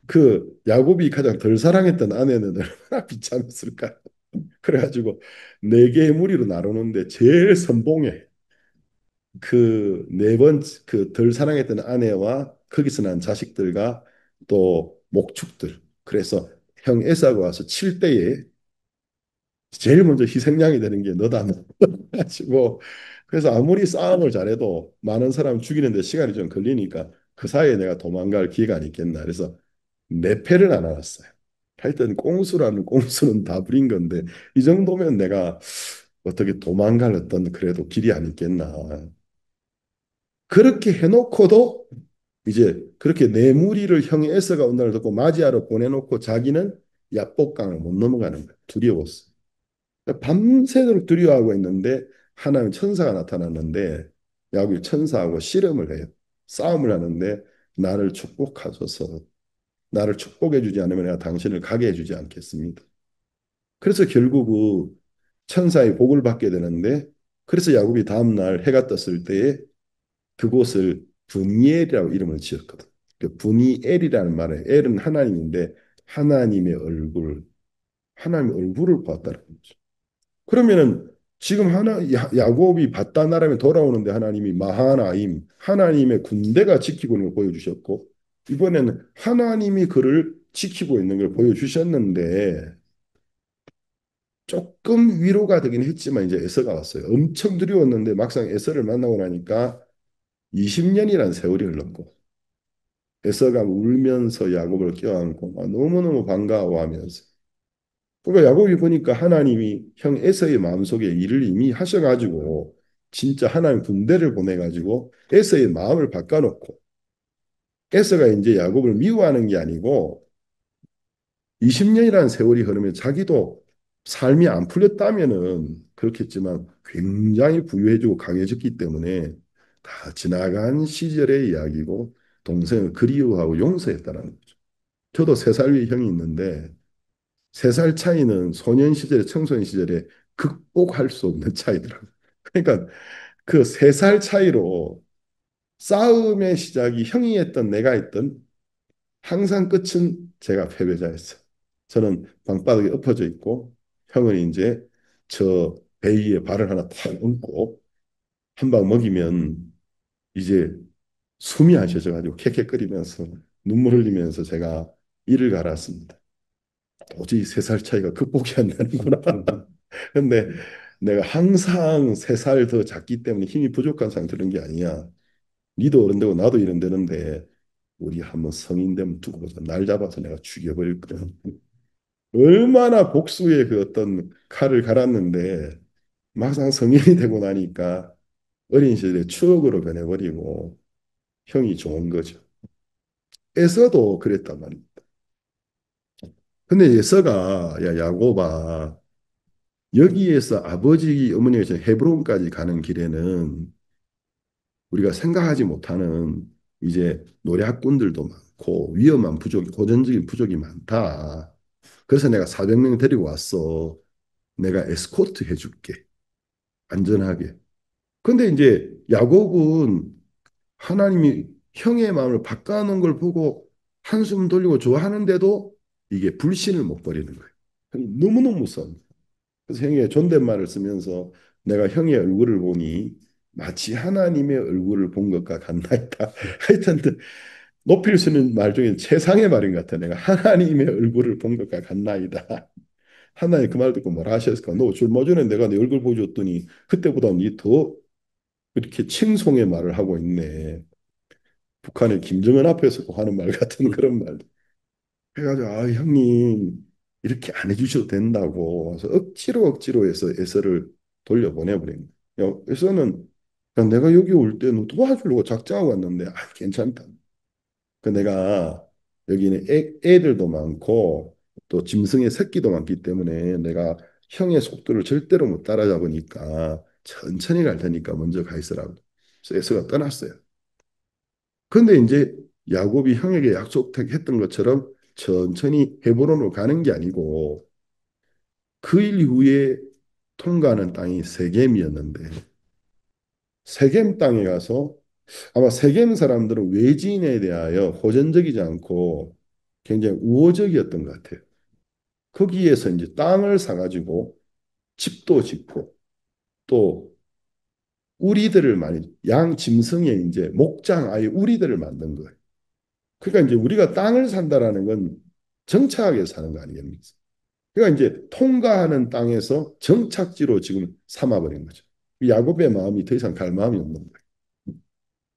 그 야곱이 가장 덜 사랑했던 아내는 얼마나 비참했을까. 그래가지고 네 개의 무리로 나누는데 제일 선봉에 그 네 번 그 덜 사랑했던 아내와 거기서 난 자식들과 또 목축들. 그래서 형 에사가 와서 칠 때에 제일 먼저 희생양이 되는 게 너다. 가지고 그래서 아무리 싸움을 잘해도 많은 사람 죽이는데 시간이 좀 걸리니까 그 사이에 내가 도망갈 기회가 안 있겠나. 그래서 내 패를 안 알았어요. 하여튼 꼼수라는 꼼수는 다 부린 건데 이 정도면 내가 어떻게 도망갈 어떤 그래도 길이 안 있겠나. 그렇게 해놓고도 이제 그렇게 내 무리를 형이 에서가 온다를 듣고 맞이하러 보내놓고 자기는 야복강을 못 넘어가는 거야. 두려웠어. 밤새도록 두려워하고 있는데 하나님 천사가 나타났는데 야곱이 천사하고 씨름을 해요. 싸움을 하는데 나를 축복하소서. 나를 축복해 주지 않으면 내가 당신을 가게 해주지 않겠습니다. 그래서 결국 그 천사의 복을 받게 되는데 그래서 야곱이 다음날 해가 떴을 때에 그곳을 분이엘이라고 이름을 지었거든. 그 분이엘이라는 말은 엘은 하나님인데 하나님의 얼굴, 하나님의 얼굴을 봤다는 거죠. 그러면은 지금 야곱이 바다나람에 돌아오는데 하나님이 마하나임 하나님의 군대가 지키고 있는 걸 보여주셨고 이번에는 하나님이 그를 지키고 있는 걸 보여주셨는데 조금 위로가 되긴 했지만 이제 에서가 왔어요. 엄청 두려웠는데 막상 에서를 만나고 나니까 20년이라는 세월이 흘렀고 에서가 울면서 야곱을 껴안고 막 너무너무 반가워하면서 그러니까 야곱이 보니까 하나님이 형 에서의 마음속에 일을 이미 하셔가지고 진짜 하나님 군대를 보내가지고 에서의 마음을 바꿔놓고 에서가 이제 야곱을 미워하는 게 아니고 20년이라는 세월이 흐르면 자기도 삶이 안 풀렸다면은 그렇겠지만 굉장히 부유해지고 강해졌기 때문에 다 지나간 시절의 이야기고 동생을 그리워하고 용서했다는 거죠. 저도 3살 위에 형이 있는데 3살 차이는 소년 시절에 청소년 시절에 극복할 수 없는 차이더라고요. 그러니까 그 3살 차이로 싸움의 시작이 형이 했던 내가 했던 항상 끝은 제가 패배자였어요. 저는 방바닥에 엎어져 있고 형은 이제 저 배 위에 발을 하나 탁 얹고 한 방 먹이면 이제 숨이 안 쉬어져가지고 캑캑거리면서 눈물 흘리면서 제가 이를 갈았습니다. 도저히 3살 차이가 극복이 안 되는구나. 근데 내가 항상 3살 더 작기 때문에 힘이 부족한 상태는 게 아니야. 니도 어른 되고 나도 이런 되는데 우리 한번 성인 되면 두고 보자. 날 잡아서 내가 죽여버릴 거야. 얼마나 복수의 그 어떤 칼을 갈았는데 막상 성인이 되고 나니까 어린 시절의 추억으로 변해버리고 형이 좋은 거죠. 에서도 그랬단 말입니다. 근데 에서가 야 야곱아 여기에서 아버지 어머니가 이제 헤브론까지 가는 길에는 우리가 생각하지 못하는 이제 노략군들도 많고 위험한 부족, 고전적인 부족이 많다. 그래서 내가 400명 데리고 왔어. 내가 에스코트 해줄게. 안전하게. 근데 이제 야곱은 하나님이 형의 마음을 바꿔놓은 걸 보고 한숨 돌리고 좋아하는데도 이게 불신을 못 버리는 거예요. 너무너무 무서워. 그래서 형의 존댓말을 쓰면서 내가 형의 얼굴을 보니 마치 하나님의 얼굴을 본 것과 같나이다. 하여튼 높일 수 있는 말 중에 최상의 말인 것 같아. 내가 하나님의 얼굴을 본 것과 같나이다. 하나님 그 말 듣고 뭐라 하셨을까? 너 얼마 전에 내가 네 얼굴 보여줬더니 그때보다 니더 이렇게 칭송의 말을 하고 있네. 북한의 김정은 앞에서 하는 말 같은 그런 말. 그래가지고 아 형님 이렇게 안 해주셔도 된다고 그래서 억지로 해서 에서를 돌려보내버린 거예요. 에서는 그냥 내가 여기 올 때는 도와주려고 작정하고 왔는데 아 괜찮다. 그 내가 여기는 애들도 많고 또 짐승의 새끼도 많기 때문에 내가 형의 속도를 절대로 못 따라잡으니까 천천히 갈 테니까 먼저 가 있으라고. 그래서 에서가 떠났어요. 그런데 이제 야곱이 형에게 약속했던 것처럼 천천히 헤브론으로 가는 게 아니고 그 일 이후에 통과하는 땅이 세겜이었는데 세겜 땅에 가서 아마 세겜 사람들은 외지인에 대하여 호전적이지 않고 굉장히 우호적이었던 것 같아요. 거기에서 이제 땅을 사가지고 집도 짓고 또 우리들을 많이 양 짐승의 이제 목장 아예 우리들을 만든 거예요. 그러니까 이제 우리가 땅을 산다라는 건 정착하게 사는 거 아니겠습니까? 그러니까 이제 통과하는 땅에서 정착지로 지금 삼아버린 거죠. 야곱의 마음이 더 이상 갈 마음이 없는 거예요.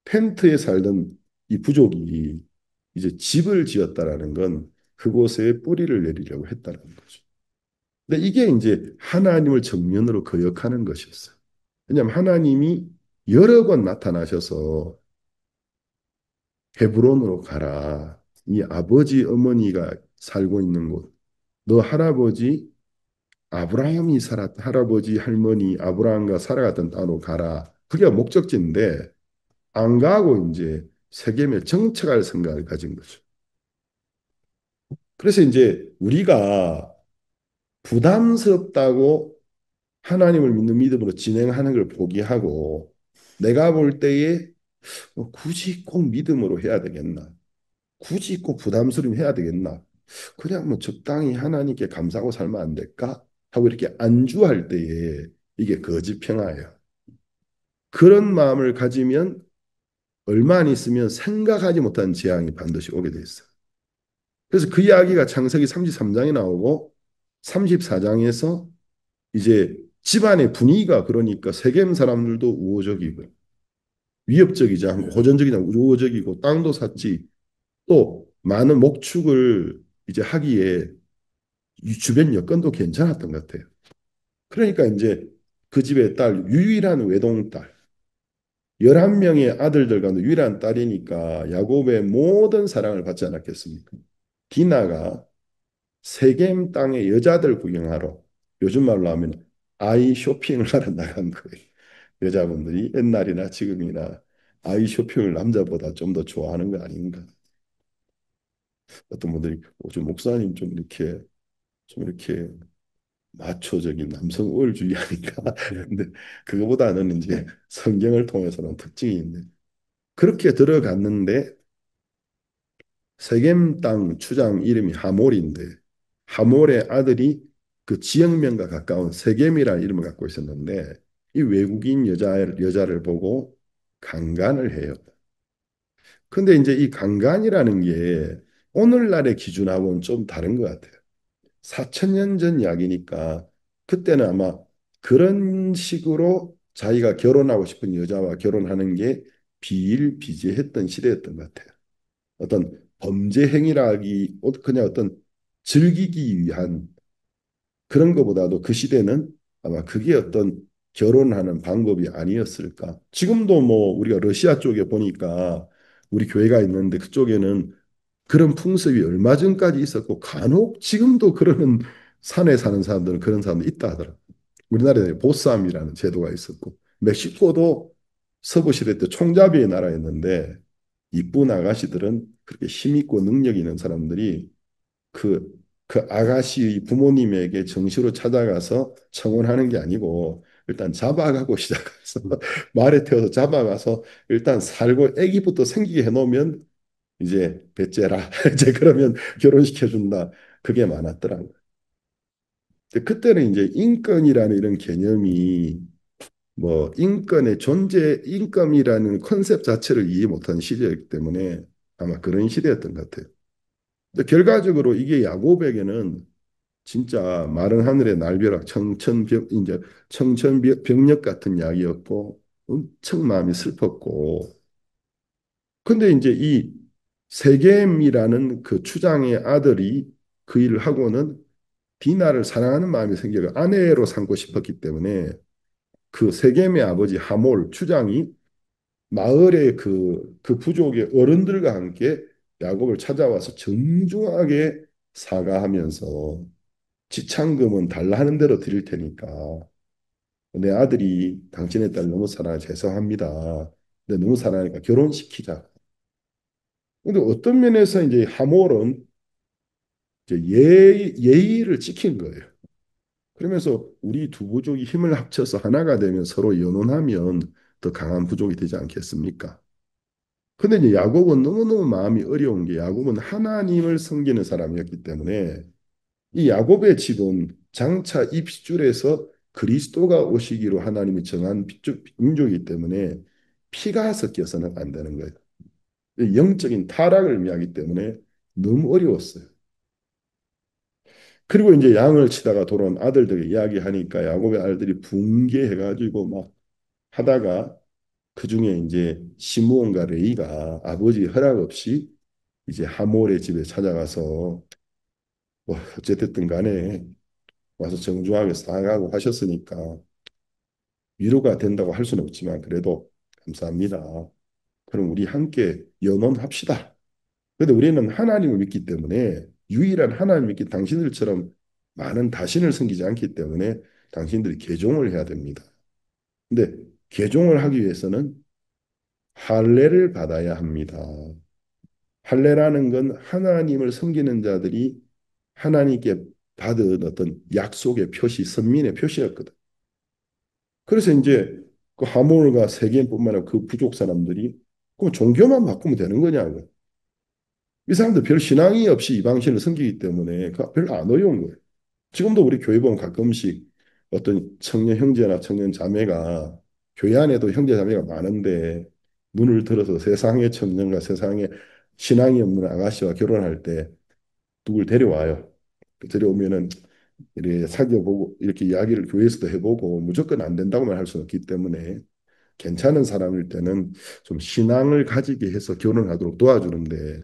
텐트에 살던 이 부족이 이제 집을 지었다라는 건 그곳에 뿌리를 내리려고 했다는 거죠. 근데 이게 이제 하나님을 정면으로 거역하는 것이었어요. 왜냐하면 하나님이 여러 번 나타나셔서 헤브론으로 가라. 이 아버지 어머니가 살고 있는 곳. 너 할아버지 아브라함이 살았 할아버지 할머니 아브라함과 살아갔던 땅으로 가라. 그게 목적지인데 안 가고 이제 세겜에 정착할 생각을 가진 거죠. 그래서 이제 우리가 부담스럽다고 하나님을 믿는 믿음으로 진행하는 걸 포기하고 내가 볼 때에 굳이 꼭 믿음으로 해야 되겠나? 굳이 꼭 부담스러움 해야 되겠나? 그냥 뭐 적당히 하나님께 감사하고 살면 안 될까? 하고 이렇게 안주할 때에 이게 거짓 평화예요. 그런 마음을 가지면 얼마 안 있으면 생각하지 못한 재앙이 반드시 오게 돼 있어요. 그래서 그 이야기가 창세기 33장에 나오고 34장에서 이제 집안의 분위기가 그러니까 세겜 사람들도 우호적이고 위협적이지 않고 호전적이지 않고 우호적이고 땅도 샀지 또 많은 목축을 이제 하기에 이 주변 여건도 괜찮았던 것 같아요. 그러니까 이제 그 집의 딸 유일한 외동딸 11명의 아들들 가운데 유일한 딸이니까 야곱의 모든 사랑을 받지 않았겠습니까? 디나가 세겜 땅의 여자들 구경하러 요즘 말로 하면 아이 쇼핑을 하러 나간 거예요. 여자분들이 옛날이나 지금이나 아이 쇼핑을 남자보다 좀 더 좋아하는 거 아닌가? 어떤 분들이 좀 목사님 좀 이렇게 마초적인 남성 우월주의 아닌가? 근데 그거보다는 이제 성경을 통해서는 특징이 있는 그렇게 들어갔는데 세겜 땅 추장 이름이 하몰인데 하몰의 아들이 그 지역명과 가까운 세겜이라는 이름을 갖고 있었는데 이 외국인 여자를 보고 강간을 해요. 근데 이제 이 강간이라는 게 오늘날의 기준하고는 좀 다른 것 같아요. 4천년 전 이야기니까 그때는 아마 그런 식으로 자기가 결혼하고 싶은 여자와 결혼하는 게 비일비재했던 시대였던 것 같아요. 어떤 범죄 행위라기 그냥 어떤 즐기기 위한 그런 것보다도 그 시대는 아마 그게 어떤 결혼하는 방법이 아니었을까. 지금도 뭐 우리가 러시아 쪽에 보니까 우리 교회가 있는데 그쪽에는 그런 풍습이 얼마 전까지 있었고 간혹 지금도 그러는 산에 사는 사람들은 그런 사람도 있다 하더라. 우리나라에 보쌈이라는 제도가 있었고 멕시코도 서부 시대 때 총잡이의 나라였는데 이쁜 아가씨들은 그렇게 힘 있고 능력 있는 사람들이 그, 그 아가씨의 부모님에게 정시로 찾아가서 청혼하는 게 아니고 일단 잡아가고 시작해서 말에 태워서 잡아가서 일단 살고 아기부터 생기게 해놓으면 이제 배째라. 이제 그러면 결혼시켜준다. 그게 많았더라고요. 근데 그때는 이제 인권이라는 이런 개념이 뭐 인권의 존재, 인권이라는 컨셉 자체를 이해 못하는 시대였기 때문에 아마 그런 시대였던 것 같아요. 근데 결과적으로 이게 야곱에게는 진짜 마른 하늘의 날벼락 청천벽 이제 청천벽력 같은 이야기였고 엄청 마음이 슬펐고 근데 이제 이 세겜이라는 그 추장의 아들이 그 일을 하고는 디나를 사랑하는 마음이 생겨서 아내로 삼고 싶었기 때문에 그 세겜의 아버지 하몰 추장이 마을의 그 부족의 어른들과 함께 야곱을 찾아와서 정중하게 사과하면서 지참금은 달라 하는 대로 드릴 테니까 내 아들이 당신의 딸 너무 사랑해 죄송합니다. 근데 너무 사랑하니까 결혼시키자. 근데 어떤 면에서 이제 하몰은 이제 예의를 지킨 거예요. 그러면서 우리 두 부족이 힘을 합쳐서 하나가 되면 서로 연혼하면 더 강한 부족이 되지 않겠습니까? 근데 이제 야곱은 너무너무 마음이 어려운 게 야곱은 하나님을 섬기는 사람이었기 때문에 이 야곱의 집은 장차 이 핏줄에서 그리스도가 오시기로 하나님이 정한 핏줄 민족이기 때문에 피가 섞여서는 안 되는 거예요. 영적인 타락을 의미하기 때문에 너무 어려웠어요. 그리고 이제 양을 치다가 돌아온 아들들에게 이야기하니까 야곱의 아들들이 붕괴해가지고 막 하다가 그 중에 이제 시므온과 레이가 아버지 허락 없이 이제 하몰의 집에 찾아가서 뭐 어쨌든 간에 와서 정중하게 사과하고 하셨으니까 위로가 된다고 할 수는 없지만 그래도 감사합니다. 그럼 우리 함께 연원합시다. 그런데 우리는 하나님을 믿기 때문에 유일한 하나님을 믿기 당신들처럼 많은 다신을 섬기지 않기 때문에 당신들이 개종을 해야 됩니다. 근데 개종을 하기 위해서는 할례를 받아야 합니다. 할례라는 건 하나님을 섬기는 자들이 하나님께 받은 어떤 약속의 표시, 선민의 표시였거든. 그래서 이제 그 하몰과 세겜뿐만 아니라 그 부족 사람들이 그 종교만 바꾸면 되는 거냐고. 이 사람들 별 신앙이 없이 이방신을 섬기기 때문에 별로 안 어려운 거예요. 지금도 우리 교회 보면 가끔씩 어떤 청년 형제나 청년 자매가 교회 안에도 형제 자매가 많은데 눈을 들어서 세상의 청년과 세상의 신앙이 없는 아가씨와 결혼할 때 누굴 데려와요. 데려오면은 이렇게 사귀어보고 이렇게 이야기를 교회에서도 해보고 무조건 안 된다고만 할 수는 없기 때문에 괜찮은 사람일 때는 좀 신앙을 가지게 해서 결혼하도록 도와주는데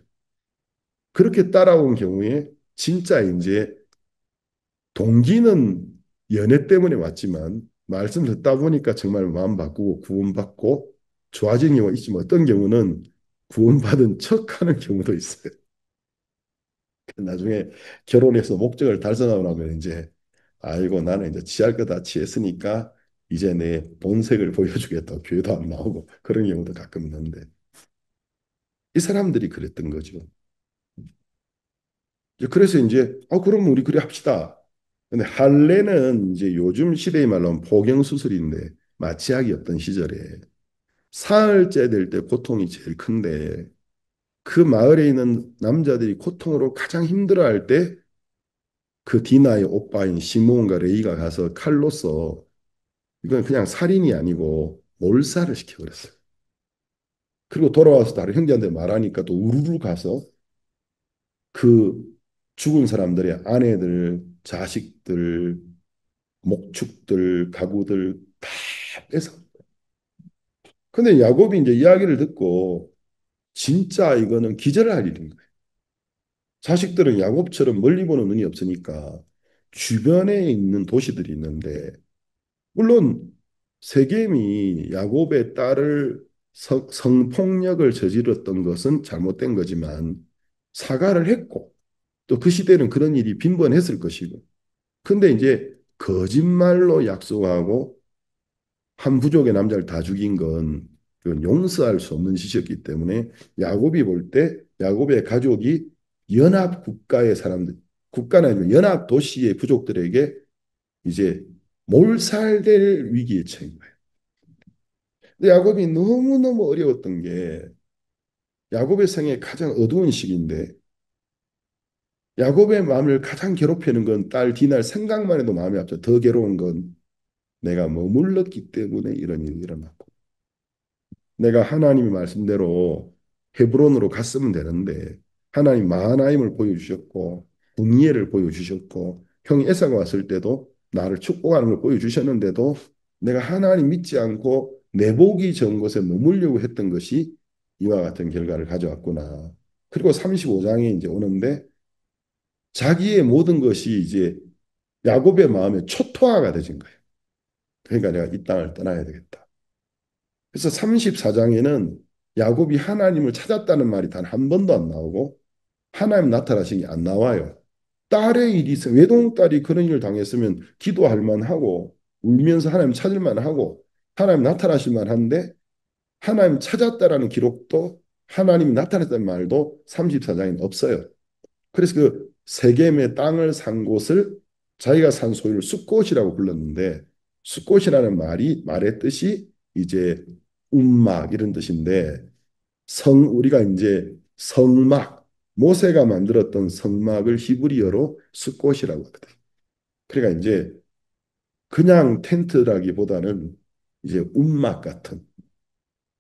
그렇게 따라온 경우에 진짜 이제 동기는 연애 때문에 왔지만 말씀 듣다 보니까 정말 마음 바꾸고 구원받고 좋아진 경우가 있지만 어떤 경우는 구원받은 척하는 경우도 있어요. 나중에 결혼해서 목적을 달성하고 나면 이제 아이고 나는 이제 취할 거 다 취했으니까 이제 내 본색을 보여주겠다. 교회도 안 나오고 그런 경우도 가끔 있는데 이 사람들이 그랬던 거죠. 그래서 이제 그럼 우리 그래 합시다. 근데 할례는 이제 요즘 시대의 말로 하면 포경 수술인데 마취약이 없던 시절에 사흘째 될 때 고통이 제일 큰데 그 마을에 있는 남자들이 고통으로 가장 힘들어할 때 그 디나의 오빠인 시몬과 레이가 가서 칼로서 이건 그냥 살인이 아니고 몰살을 시켜버렸어요. 그리고 돌아와서 다른 형제한테 말하니까 또 우르르 가서 그 죽은 사람들의 아내들, 자식들, 목축들, 가구들 다 뺏어. 근데 야곱이 이제 이야기를 듣고 진짜 이거는 기절할 일인 거예요. 자식들은 야곱처럼 멀리 보는 눈이 없으니까 주변에 있는 도시들이 있는데 물론 세겜이 야곱의 딸을 성폭력을 저질렀던 것은 잘못된 거지만 사과를 했고 또 그 시대는 그런 일이 빈번했을 것이고 근데 이제 거짓말로 약속하고 한 부족의 남자를 다 죽인 건 그건 용서할 수 없는 짓이었기 때문에 야곱이 볼 때 야곱의 가족이 연합 국가의 사람들 국가는 아니고 연합 도시의 부족들에게 이제 몰살될 위기에 처한 거예요. 근데 야곱이 너무너무 어려웠던 게 야곱의 생애 가장 어두운 시기인데 야곱의 마음을 가장 괴롭히는 건 딸 디날 생각만 해도 마음이 아프죠. 더 괴로운 건 내가 머물렀기 때문에 이런 일이 일어났고 내가 하나님의 말씀대로 헤브론으로 갔으면 되는데 하나님 마하나임을 보여주셨고 분이엘을 보여주셨고 형이 에사가 왔을 때도 나를 축복하는 걸 보여주셨는데도 내가 하나님 믿지 않고 내복이 전 것에 머물려고 했던 것이 이와 같은 결과를 가져왔구나. 그리고 35장에 이제 오는데 자기의 모든 것이 이제 야곱의 마음에 초토화가 되진 거예요. 그러니까 내가 이 땅을 떠나야 되겠다. 그래서 34장에는 야곱이 하나님을 찾았다는 말이 단 한 번도 안 나오고 하나님 나타나신 게 안 나와요. 딸의 일이 있어 외동딸이 그런 일을 당했으면 기도할 만하고 울면서 하나님 찾을 만하고 하나님 나타나실 만한데 하나님 찾았다라는 기록도 하나님이 나타났다는 말도 34장에는 없어요. 그래서 그 세겜의 땅을 산 곳을 자기가 산 소유를 숫곳이라고 불렀는데 숫곳이라는 말의 뜻이 이제 움막 이런 뜻인데 우리가 이제 성막 모세가 만들었던 성막을 히브리어로 숫곳이라고 하거든. 그러니까 이제 그냥 텐트라기보다는 이제 움막 같은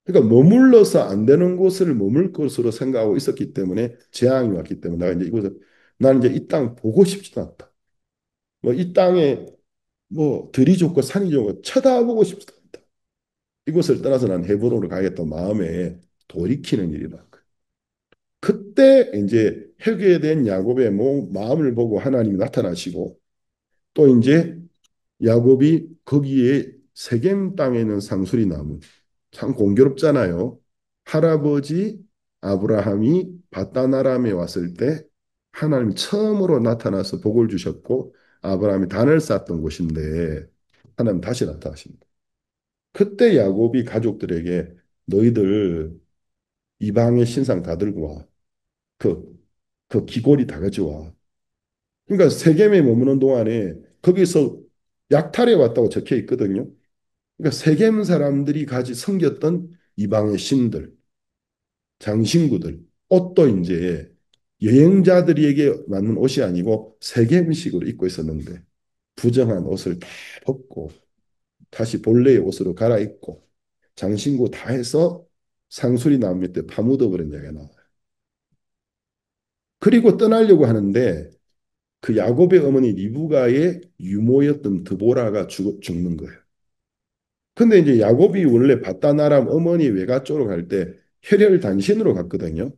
그러니까 머물러서 안 되는 곳을 머물 것으로 생각하고 있었기 때문에 재앙이 왔기 때문에 내가 이제 이곳을 나는 이제 이 땅 보고 싶지도 않다. 뭐 이 땅에 뭐 들이 좋고 산이 좋고 쳐다보고 싶지도 않다. 이곳을 떠나서 난 헤브론으로 가겠다 마음에 돌이키는 일이라. 그때 이제 회개된 야곱의 마음을 보고 하나님이 나타나시고 또 이제 야곱이 거기에 세겜 땅에 있는 상수리 나무 참 공교롭잖아요. 할아버지 아브라함이 바다나람에 왔을 때 하나님 처음으로 나타나서 복을 주셨고 아브라함이 단을 쌓았던 곳인데 하나님 다시 나타나십니다. 그때 야곱이 가족들에게 너희들 이방의 신상 다 들고 와. 그, 그 기골이 다 가져와. 그러니까 세겜에 머무는 동안에 거기서 약탈해 왔다고 적혀 있거든요. 그러니까 세겜 사람들이 가지 섬겼던 이방의 신들, 장신구들, 옷도 이제 여행자들에게 맞는 옷이 아니고 세겜식으로 입고 있었는데 부정한 옷을 다 벗고 다시 본래의 옷으로 갈아입고 장신구 다 해서 상수리 나무 밑에 파묻어 버린 이야기가 나와요. 그리고 떠나려고 하는데 그 야곱의 어머니 리브가의 유모였던 드보라가 죽는 거예요. 근데 이제 야곱이 원래 바다나람 어머니 외가 쪽으로 갈 때 혈혈 단신으로 갔거든요.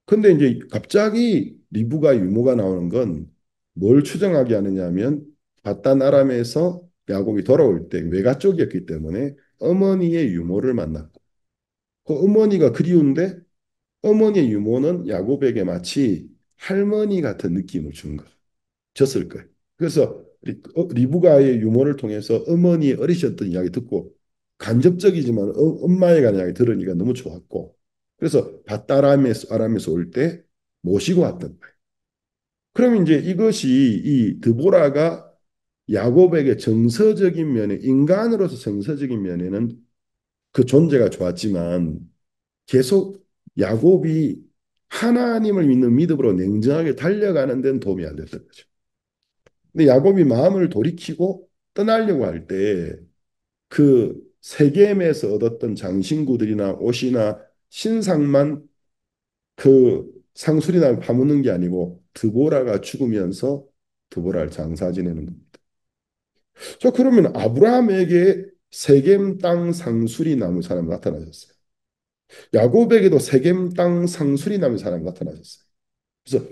근데 이제 갑자기 리브가 유모가 나오는 건 뭘 추정하게 하느냐면 바다나람에서 야곱이 돌아올 때 외가 쪽이었기 때문에 어머니의 유모를 만났고 그 어머니가 그리운데 어머니의 유모는 야곱에게 마치 할머니 같은 느낌을 준 거예요. 졌을 거예요. 그래서 리브가의 유머를 통해서 어머니 어리셨던 이야기 듣고 간접적이지만 엄마에 관한 이야기 들으니까 너무 좋았고 그래서 아람에서 올 때 모시고 왔던 거예요. 그럼 이제 이것이 이 드보라가 야곱에게 정서적인 면에 인간으로서 정서적인 면에는 그 존재가 좋았지만 계속 야곱이 하나님을 믿는 믿음으로 냉정하게 달려가는 데는 도움이 안 됐던 거죠. 근데 야곱이 마음을 돌이키고 떠나려고 할 때 그 세겜에서 얻었던 장신구들이나 옷이나 신상만 그 상술이나 파묻는 게 아니고 드보라가 죽으면서 드보라를 장사 지내는 겁니다. 저 그러면 아브라함에게 세겜 땅 상수리 남은 사람이 나타나셨어요. 야곱에게도 세겜 땅 상수리 남은 사람이 나타나셨어요. 그래서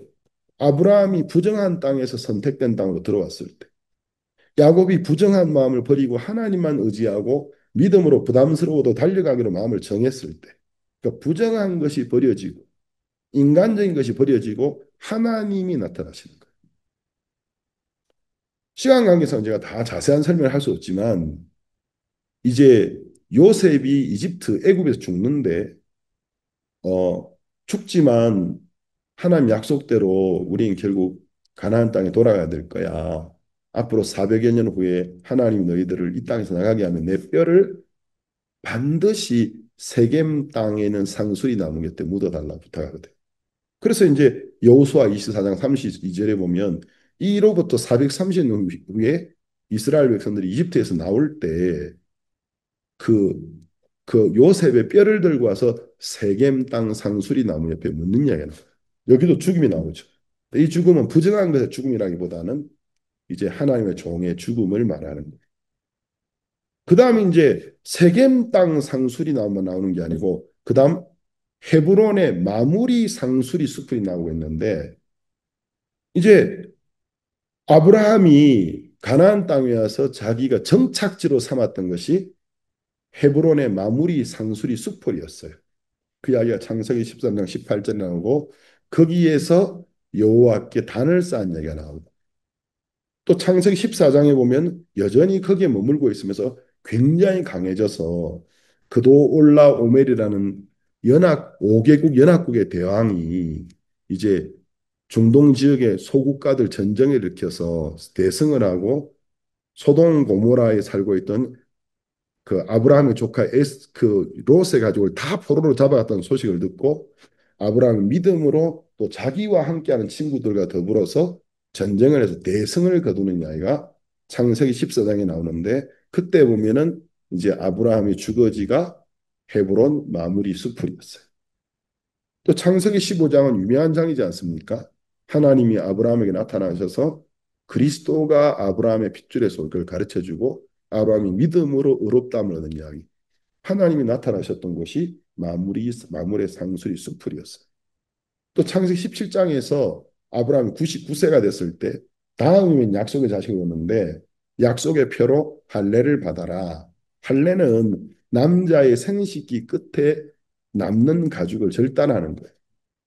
아브라함이 부정한 땅에서 선택된 땅으로 들어왔을 때 야곱이 부정한 마음을 버리고 하나님만 의지하고 믿음으로 부담스러워도 달려가기로 마음을 정했을 때, 그러니까 부정한 것이 버려지고 인간적인 것이 버려지고 하나님이 나타나시는 거예요. 시간 관계상 제가 다 자세한 설명을 할 수 없지만 이제 요셉이 이집트 애굽에서 죽는데 죽지만 하나님 약속대로 우리는 결국 가나안 땅에 돌아가야 될 거야. 앞으로 400여 년 후에 하나님 너희들을 이 땅에서 나가게 하면 내 뼈를 반드시 세겜 땅에는 상수리 나무 곁에 묻어달라 부탁하거든. 그래서 이제 여호수아 24장 32절에 보면 이로부터 430년 후에 이스라엘 백성들이 이집트에서 나올 때 그, 그 요셉의 뼈를 들고 와서 세겜 땅 상수리 나무 옆에 묻는 이야기가 나와요. 여기도 죽음이 나오죠. 이 죽음은 부정한 것의 죽음이라기보다는 이제 하나님의 종의 죽음을 말하는 거예요. 그 다음에 이제 세겜 땅 상수리 나무만 나오는 게 아니고 그 다음 헤브론의 마무리 상수리 숲이 나오고 있는데 이제 아브라함이 가나안 땅에 와서 자기가 정착지로 삼았던 것이 헤브론의 마무리 상수리 숲이었어요. 그 이야기가 창세기 13장 18절에 나오고 거기에서 여호와께 단을 쌓은 얘기가 나옵니다. 또 창세기 14장에 보면 여전히 거기에 머물고 있으면서 굉장히 강해져서 그도올라 오멜이라는 연합 5개국 연합국의 대왕이 이제 중동 지역의 소국가들 전쟁을 일으켜서 대승을 하고 소돔 고모라에 살고 있던 그 아브라함의 조카 그 롯의 가족을 다 포로로 잡아갔다는 소식을 듣고 아브라함은 믿음으로 또 자기와 함께하는 친구들과 더불어서 전쟁을 해서 대승을 거두는 이야기가 창세기 14장에 나오는데 그때 보면은 이제 아브라함의 주거지가 헤브론 마무리 수풀이었어요. 또 창세기 15장은 유명한 장이지 않습니까? 하나님이 아브라함에게 나타나셔서 그리스도가 아브라함의 핏줄에서 올 걸 가르쳐주고 아브라함이 믿음으로 의롭다함을 얻은 이야기. 하나님이 나타나셨던 곳이 마물의 상수리 수풀이었어요. 또 창세기 17장에서 아브라함이 99세가 됐을 때 다음이면 약속의 자식이 오는데 약속의 표로 할례를 받아라. 할례는 남자의 생식기 끝에 남는 가죽을 절단하는 거예요.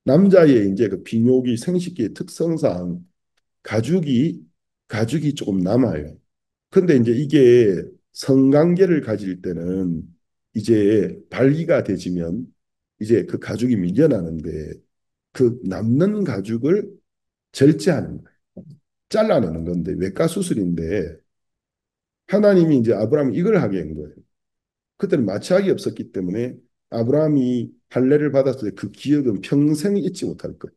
남자의 이제 그 비뇨기 생식기의 특성상 가죽이 가죽이 조금 남아요. 근데 이제 이게 성관계를 가질 때는 이제 발기가 되지면 이제 그 가죽이 밀려나는데 그 남는 가죽을 절제하는 거예요. 잘라내는 건데 외과 수술인데 하나님이 이제 아브라함이 이걸 하게 한 거예요. 그때는 마취약이 없었기 때문에 아브라함이 할례를 받았을 때 그 기억은 평생 잊지 못할 거예요.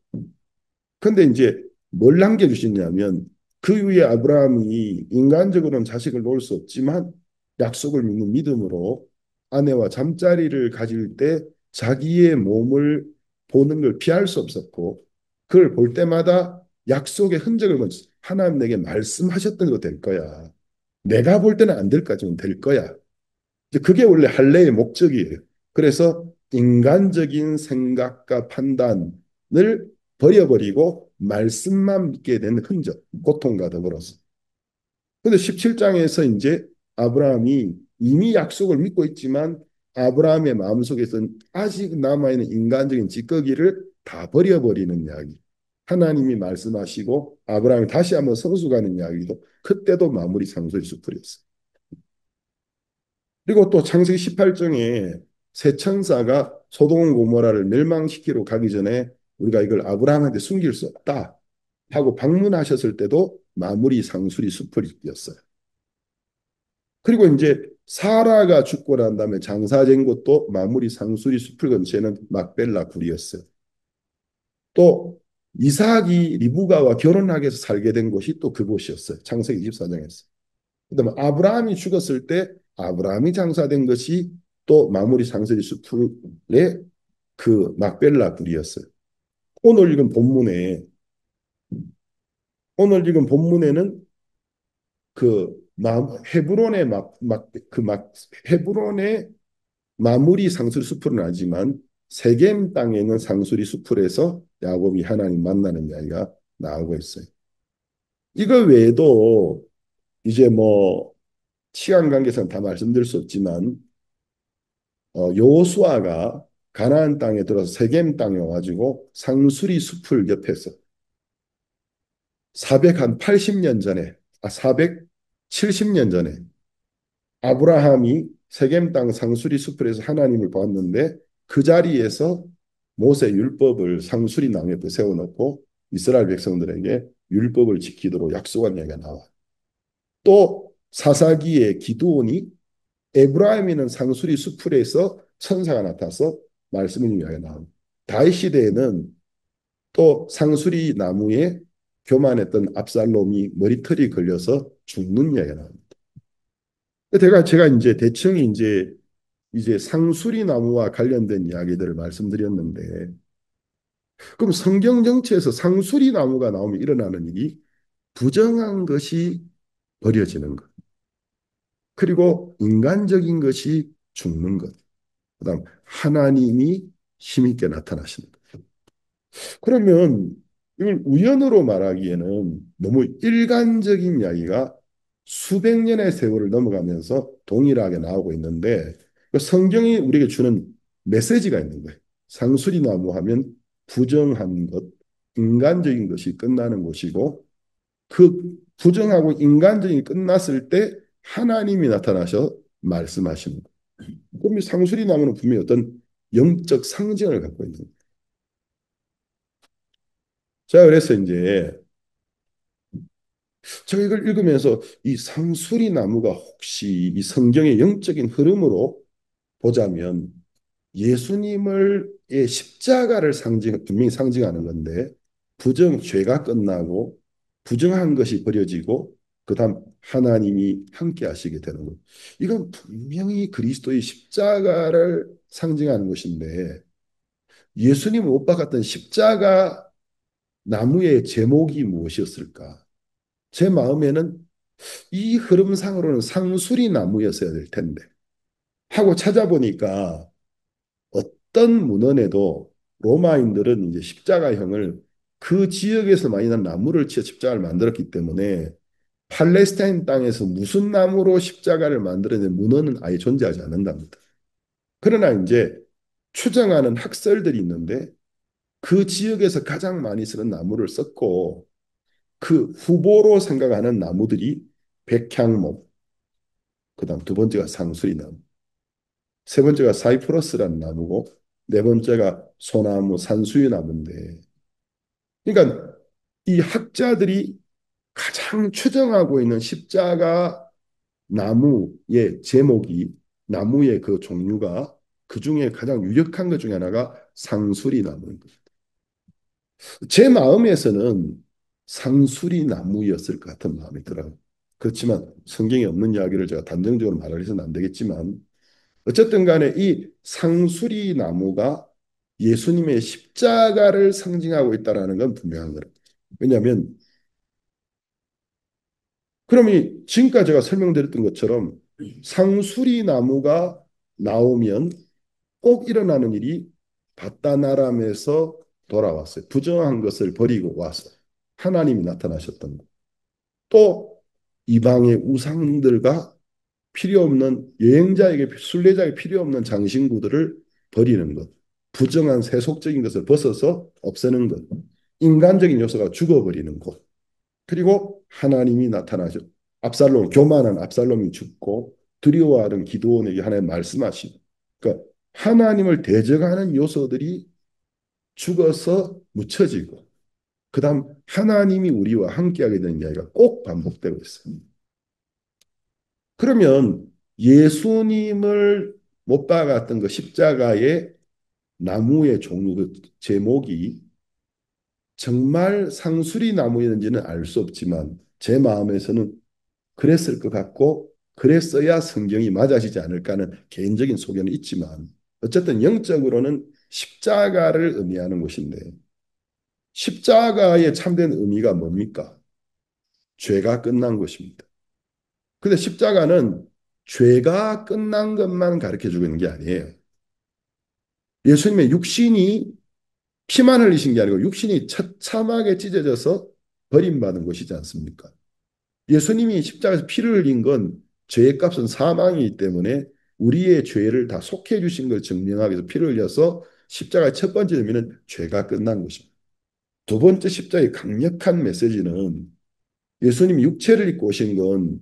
근데 이제 뭘 남겨주시냐면 그 위에 아브라함이 인간적으로는 자식을 놓을 수 없지만 약속을 믿는 믿음으로 아내와 잠자리를 가질 때 자기의 몸을 보는 걸 피할 수 없었고 그걸 볼 때마다 약속의 흔적을 먼저 하나님 내게 말씀하셨던 거 될 거야. 내가 볼 때는 안 될 까지는 될 거야. 이제 그게 원래 할례의 목적이에요. 그래서 인간적인 생각과 판단을 버려버리고 말씀만 믿게 된 흔적, 고통과 더불어서. 근데 17장에서 이제 아브라함이 이미 약속을 믿고 있지만 아브라함의 마음속에서는 아직 남아있는 인간적인 찌꺼기를 다 버려버리는 이야기. 하나님이 말씀하시고 아브라함이 다시 한번 성숙하는 이야기도 그때도 마무리 상소의 수풀이었어요. 그리고 또 창세기 18장에 새 천사가 소돔 고모라를 멸망시키러 가기 전에 우리가 이걸 아브라함한테 숨길 수 없다 하고 방문하셨을 때도 마무리 상수리 수풀이었어요. 그리고 이제 사라가 죽고 난 다음에 장사된 곳도 마무리 상수리 수풀 근처에는 막벨라 굴이었어요. 또 이삭이 리브가와 결혼하게 해서 살게 된 곳이 또 그곳이었어요. 창세기 24장에서. 그다음에 아브라함이 죽었을 때 아브라함이 장사된 것이 또 마무리 상설이 수풀의 그 막벨라 굴이었어요. 오늘 읽은 본문에 오늘 읽은 본문에는 그 헤브론의 헤브론의 마무리 상수리 수풀은 아니지만 세겜 땅에 있는 상수리 수풀에서 야곱이 하나님 만나는 이야기가 나오고 있어요. 이거 외에도 이제 뭐 시간 관계상 다 말씀드릴 수 없지만 여호수아가 가나안 땅에 들어서 세겜 땅에 와가지고 상수리 숲을 옆에서 480년 전에 470년 전에 아브라함이 세겜 땅 상수리 숲에서 하나님을 보았는데 그 자리에서 모세 율법을 상수리 나무 옆에 세워놓고 이스라엘 백성들에게 율법을 지키도록 약속한 얘기가 나와. 또 사사기에 기드온이 에브라임에는 상수리 수풀에서 천사가 나타나서 말씀을 이야기 나옵니다. 다윗 시대에는 또 상수리 나무에 교만했던 압살롬이 머리털이 걸려서 죽는 이야기가 나옵니다. 제가 이제 대충 이제 상수리 나무와 관련된 이야기들을 말씀드렸는데, 그럼 성경 정치에서 상수리 나무가 나오면 일어나는 일이 부정한 것이 버려지는 것, 그리고 인간적인 것이 죽는 것, 그다음 하나님이 힘있게 나타나시는 것. 그러면 이걸 우연으로 말하기에는 너무 일관적인 이야기가 수백 년의 세월을 넘어가면서 동일하게 나오고 있는데, 그 성경이 우리에게 주는 메시지가 있는 거예요. 상수리 나무 하면 부정한 것, 인간적인 것이 끝나는 곳이고, 그 부정하고 인간적인 끝났을 때 하나님이 나타나셔 말씀하시는 거예요. 그럼 이 상수리 나무는 분명히 어떤 영적 상징을 갖고 있는 거예요. 자, 그래서 이제 제가 이걸 읽으면서 이 상수리 나무가 혹시 이 성경의 영적인 흐름으로 보자면 예수님을 의 십자가를 분명히 상징하는 건데, 죄가 끝나고 부정한 것이 버려지고 그다음 하나님이 함께 하시게 되는 것. 이건 분명히 그리스도의 십자가를 상징하는 것인데, 예수님을 못 박았던 십자가 나무의 제목이 무엇이었을까? 제 마음에는 이 흐름상으로는 상수리 나무였어야 될 텐데 하고 찾아보니까, 어떤 문헌에도 로마인들은 이제 십자가형을 그 지역에서 많이 난 나무를 치어 십자가를 만들었기 때문에 팔레스타인 땅에서 무슨 나무로 십자가를 만들었는지 문헌은 아예 존재하지 않는답니다. 그러나 이제 추정하는 학설들이 있는데, 그 지역에서 가장 많이 쓰는 나무를 썼고, 그 후보로 생각하는 나무들이 백향목, 그다음 두 번째가 상수리나무, 세 번째가 사이프러스라는 나무고, 네 번째가 소나무, 산수유 나무인데, 그러니까 이 학자들이 가장 추정하고 있는 십자가 나무의 제목이, 나무의 그 종류가 그 중에 가장 유력한 것 중에 하나가 상수리 나무인 거예요. 제 마음에서는 상수리 나무였을 것 같은 마음이 들어요. 그렇지만 성경에 없는 이야기를 제가 단정적으로 말해서는 안 되겠지만, 어쨌든 간에 이 상수리 나무가 예수님의 십자가를 상징하고 있다는 건 분명한 거예요. 왜냐하면 그럼 이 지금까지 제가 설명드렸던 것처럼 상수리 나무가 나오면 꼭 일어나는 일이 바다나람에서 돌아왔어요. 부정한 것을 버리고 와서 하나님이 나타나셨던 것. 또 이방의 우상들과 필요 없는 여행자에게, 순례자에게 필요 없는 장신구들을 버리는 것, 부정한 세속적인 것을 벗어서 없애는 것, 인간적인 요소가 죽어버리는 것, 그리고 하나님이 나타나죠. 교만한 압살롬이 죽고 두려워하는 기드온에게 하나님 말씀하시고, 그러니까 하나님을 대적하는 요소들이 죽어서 묻혀지고, 그다음 하나님이 우리와 함께하게 되는 이야기가 꼭 반복되고 있어요. 그러면 예수님을 못 박았던 그 십자가의 나무의 종류, 그 제목이 정말 상수리 나무였는지는 알 수 없지만, 제 마음에서는 그랬을 것 같고, 그랬어야 성경이 맞아지지 않을까 하는 개인적인 소견은 있지만, 어쨌든 영적으로는 십자가를 의미하는 것인데, 십자가의 참된 의미가 뭡니까? 죄가 끝난 것입니다. 근데 십자가는 죄가 끝난 것만 가르쳐 주고 있는 게 아니에요. 예수님의 육신이 피만 흘리신 게 아니고 육신이 처참하게 찢어져서 버림받은 것이지 않습니까? 예수님이 십자가에서 피를 흘린 건 죄의 값은 사망이기 때문에 우리의 죄를 다 속해 주신 걸 증명하기 위해서 피를 흘려서, 십자가의 첫 번째 의미는 죄가 끝난 것입니다. 두 번째 십자가의 강력한 메시지는, 예수님이 육체를 입고 오신 건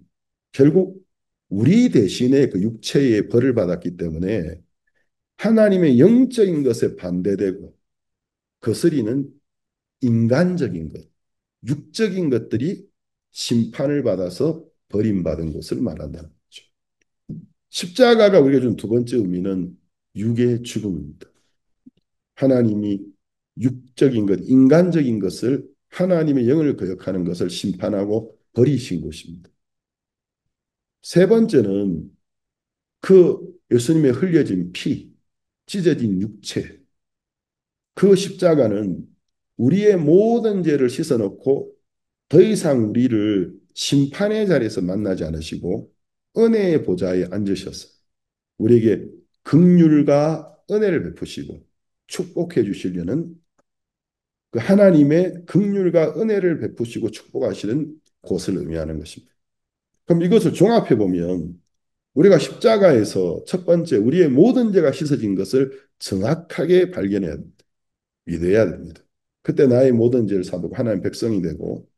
결국 우리 대신에 그 육체의 벌을 받았기 때문에 하나님의 영적인 것에 반대되고 거스리는 인간적인 것, 육적인 것들이 심판을 받아서 버림받은 것을 말한다는 거죠. 십자가가 우리에게 준 두 번째 의미는 육의 죽음입니다. 하나님이 육적인 것, 인간적인 것을 하나님의 영을 거역하는 것을 심판하고 버리신 것입니다. 세 번째는 그 예수님의 흘려진 피, 찢어진 육체, 그 십자가는 우리의 모든 죄를 씻어놓고 더 이상 우리를 심판의 자리에서 만나지 않으시고 은혜의 보좌에 앉으셔서 우리에게 긍휼과 은혜를 베푸시고 축복해 주시려는 그 하나님의 긍휼과 은혜를 베푸시고 축복하시는 곳을 의미하는 것입니다. 그럼 이것을 종합해 보면 우리가 십자가에서 첫 번째 우리의 모든 죄가 씻어진 것을 정확하게 발견해야 됩니다. 믿어야 됩니다. 그때 나의 모든 죄를 사두고 하나님 백성이 되고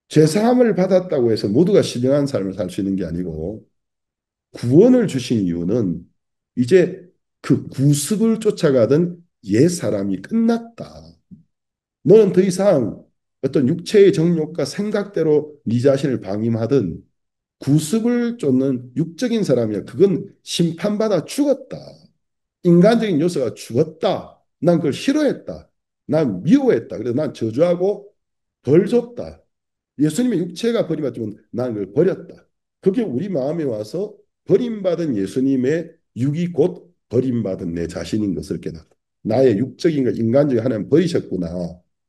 죄사함을 받았다고 해서 모두가 신령한 삶을 살 수 있는 게 아니고 구원을 주신 이유는 이제 그 구습을 쫓아가던 옛 사람이 끝났다. 너는 더 이상 어떤 육체의 정욕과 생각대로 네 자신을 방임하든 구습을 쫓는 육적인 사람이야. 그건 심판받아 죽었다. 인간적인 요소가 죽었다. 난 그걸 싫어했다. 난 미워했다. 그래서 난 저주하고 벌 줬다. 예수님의 육체가 버림받지만 나는 그걸 버렸다. 그게 우리 마음에 와서 버림받은 예수님의 육이 곧 버림받은 내 자신인 것을 깨닫고 나의 육적인 것, 인간적인 하나님 버리셨구나.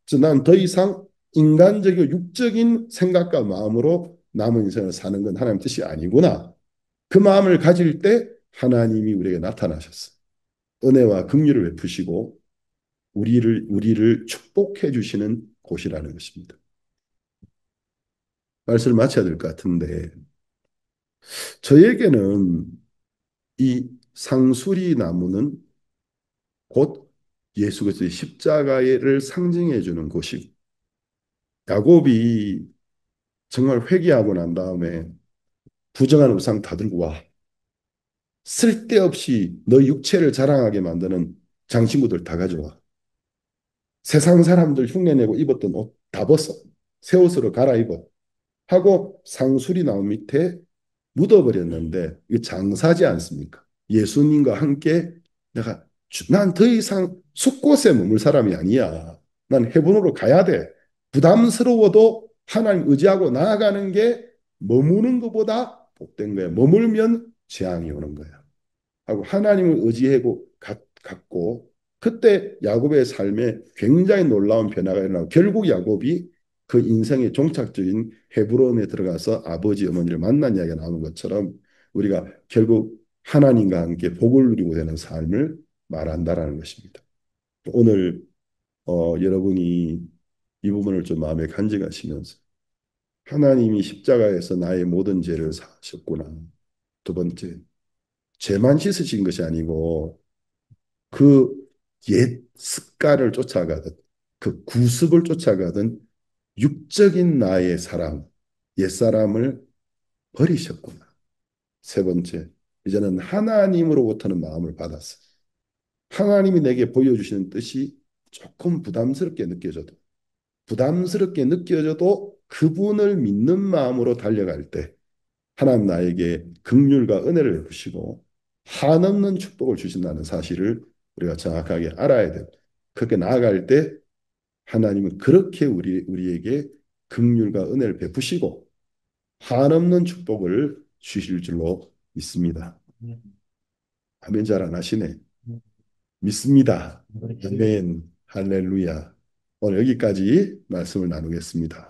그래서 난 더 이상 인간적이고 육적인 생각과 마음으로 남은 인생을 사는 건 하나님 뜻이 아니구나. 그 마음을 가질 때 하나님이 우리에게 나타나셨어. 은혜와 긍휼을 베푸시고 우리를 축복해 주시는 곳이라는 것입니다. 말씀을 마쳐야 될 것 같은데 저에게는 이 상수리 나무는 곧 예수 그리스도의 십자가를 상징해 주는 곳이고 야곱이 정말 회개하고 난 다음에 부정한 우상 다 들고 와. 쓸데없이 너 육체를 자랑하게 만드는 장신구들 다 가져와. 세상 사람들 흉내내고 입었던 옷 다 벗어. 새 옷으로 갈아입어. 하고 상수리 나무 밑에 묻어버렸는데 이게 장사지 않습니까? 예수님과 함께 내가 난 더 이상 숲곳에 머물 사람이 아니야. 난 헤븐으로 가야 돼. 부담스러워도 하나님 의지하고 나아가는 게 머무는 것보다 복된 거야. 머물면 재앙이 오는 거야. 하고 하나님을 의지하고 갖고 그때 야곱의 삶에 굉장히 놀라운 변화가 일어나고 결국 야곱이 그 인생의 종착적인 헤브론에 들어가서 아버지 어머니를 만난 이야기가 나오는 것처럼 우리가 결국 하나님과 함께 복을 누리고 되는 삶을 말한다라는 것입니다. 오늘 여러분이 이 부분을 좀 마음에 간직하시면서 하나님이 십자가에서 나의 모든 죄를 사하셨구나. 두 번째, 죄만 씻으신 것이 아니고 그 옛 습관을 쫓아가든 그 구습을 쫓아가든 육적인 나의 사람, 옛사람을 버리셨구나. 세 번째, 이제는 하나님으로부터는 마음을 받았어. 하나님이 내게 보여주시는 뜻이 조금 부담스럽게 느껴져도 그분을 믿는 마음으로 달려갈 때 하나님 나에게 긍휼과 은혜를 베푸시고 한없는 축복을 주신다는 사실을 우리가 정확하게 알아야 됩니다. 그렇게 나아갈 때 하나님은 그렇게 우리에게 긍휼과 은혜를 베푸시고 한없는 축복을 주실 줄로 믿습니다. 아멘 잘 안 하시네. 믿습니다. 아멘 할렐루야. 오늘 여기까지 말씀을 나누겠습니다.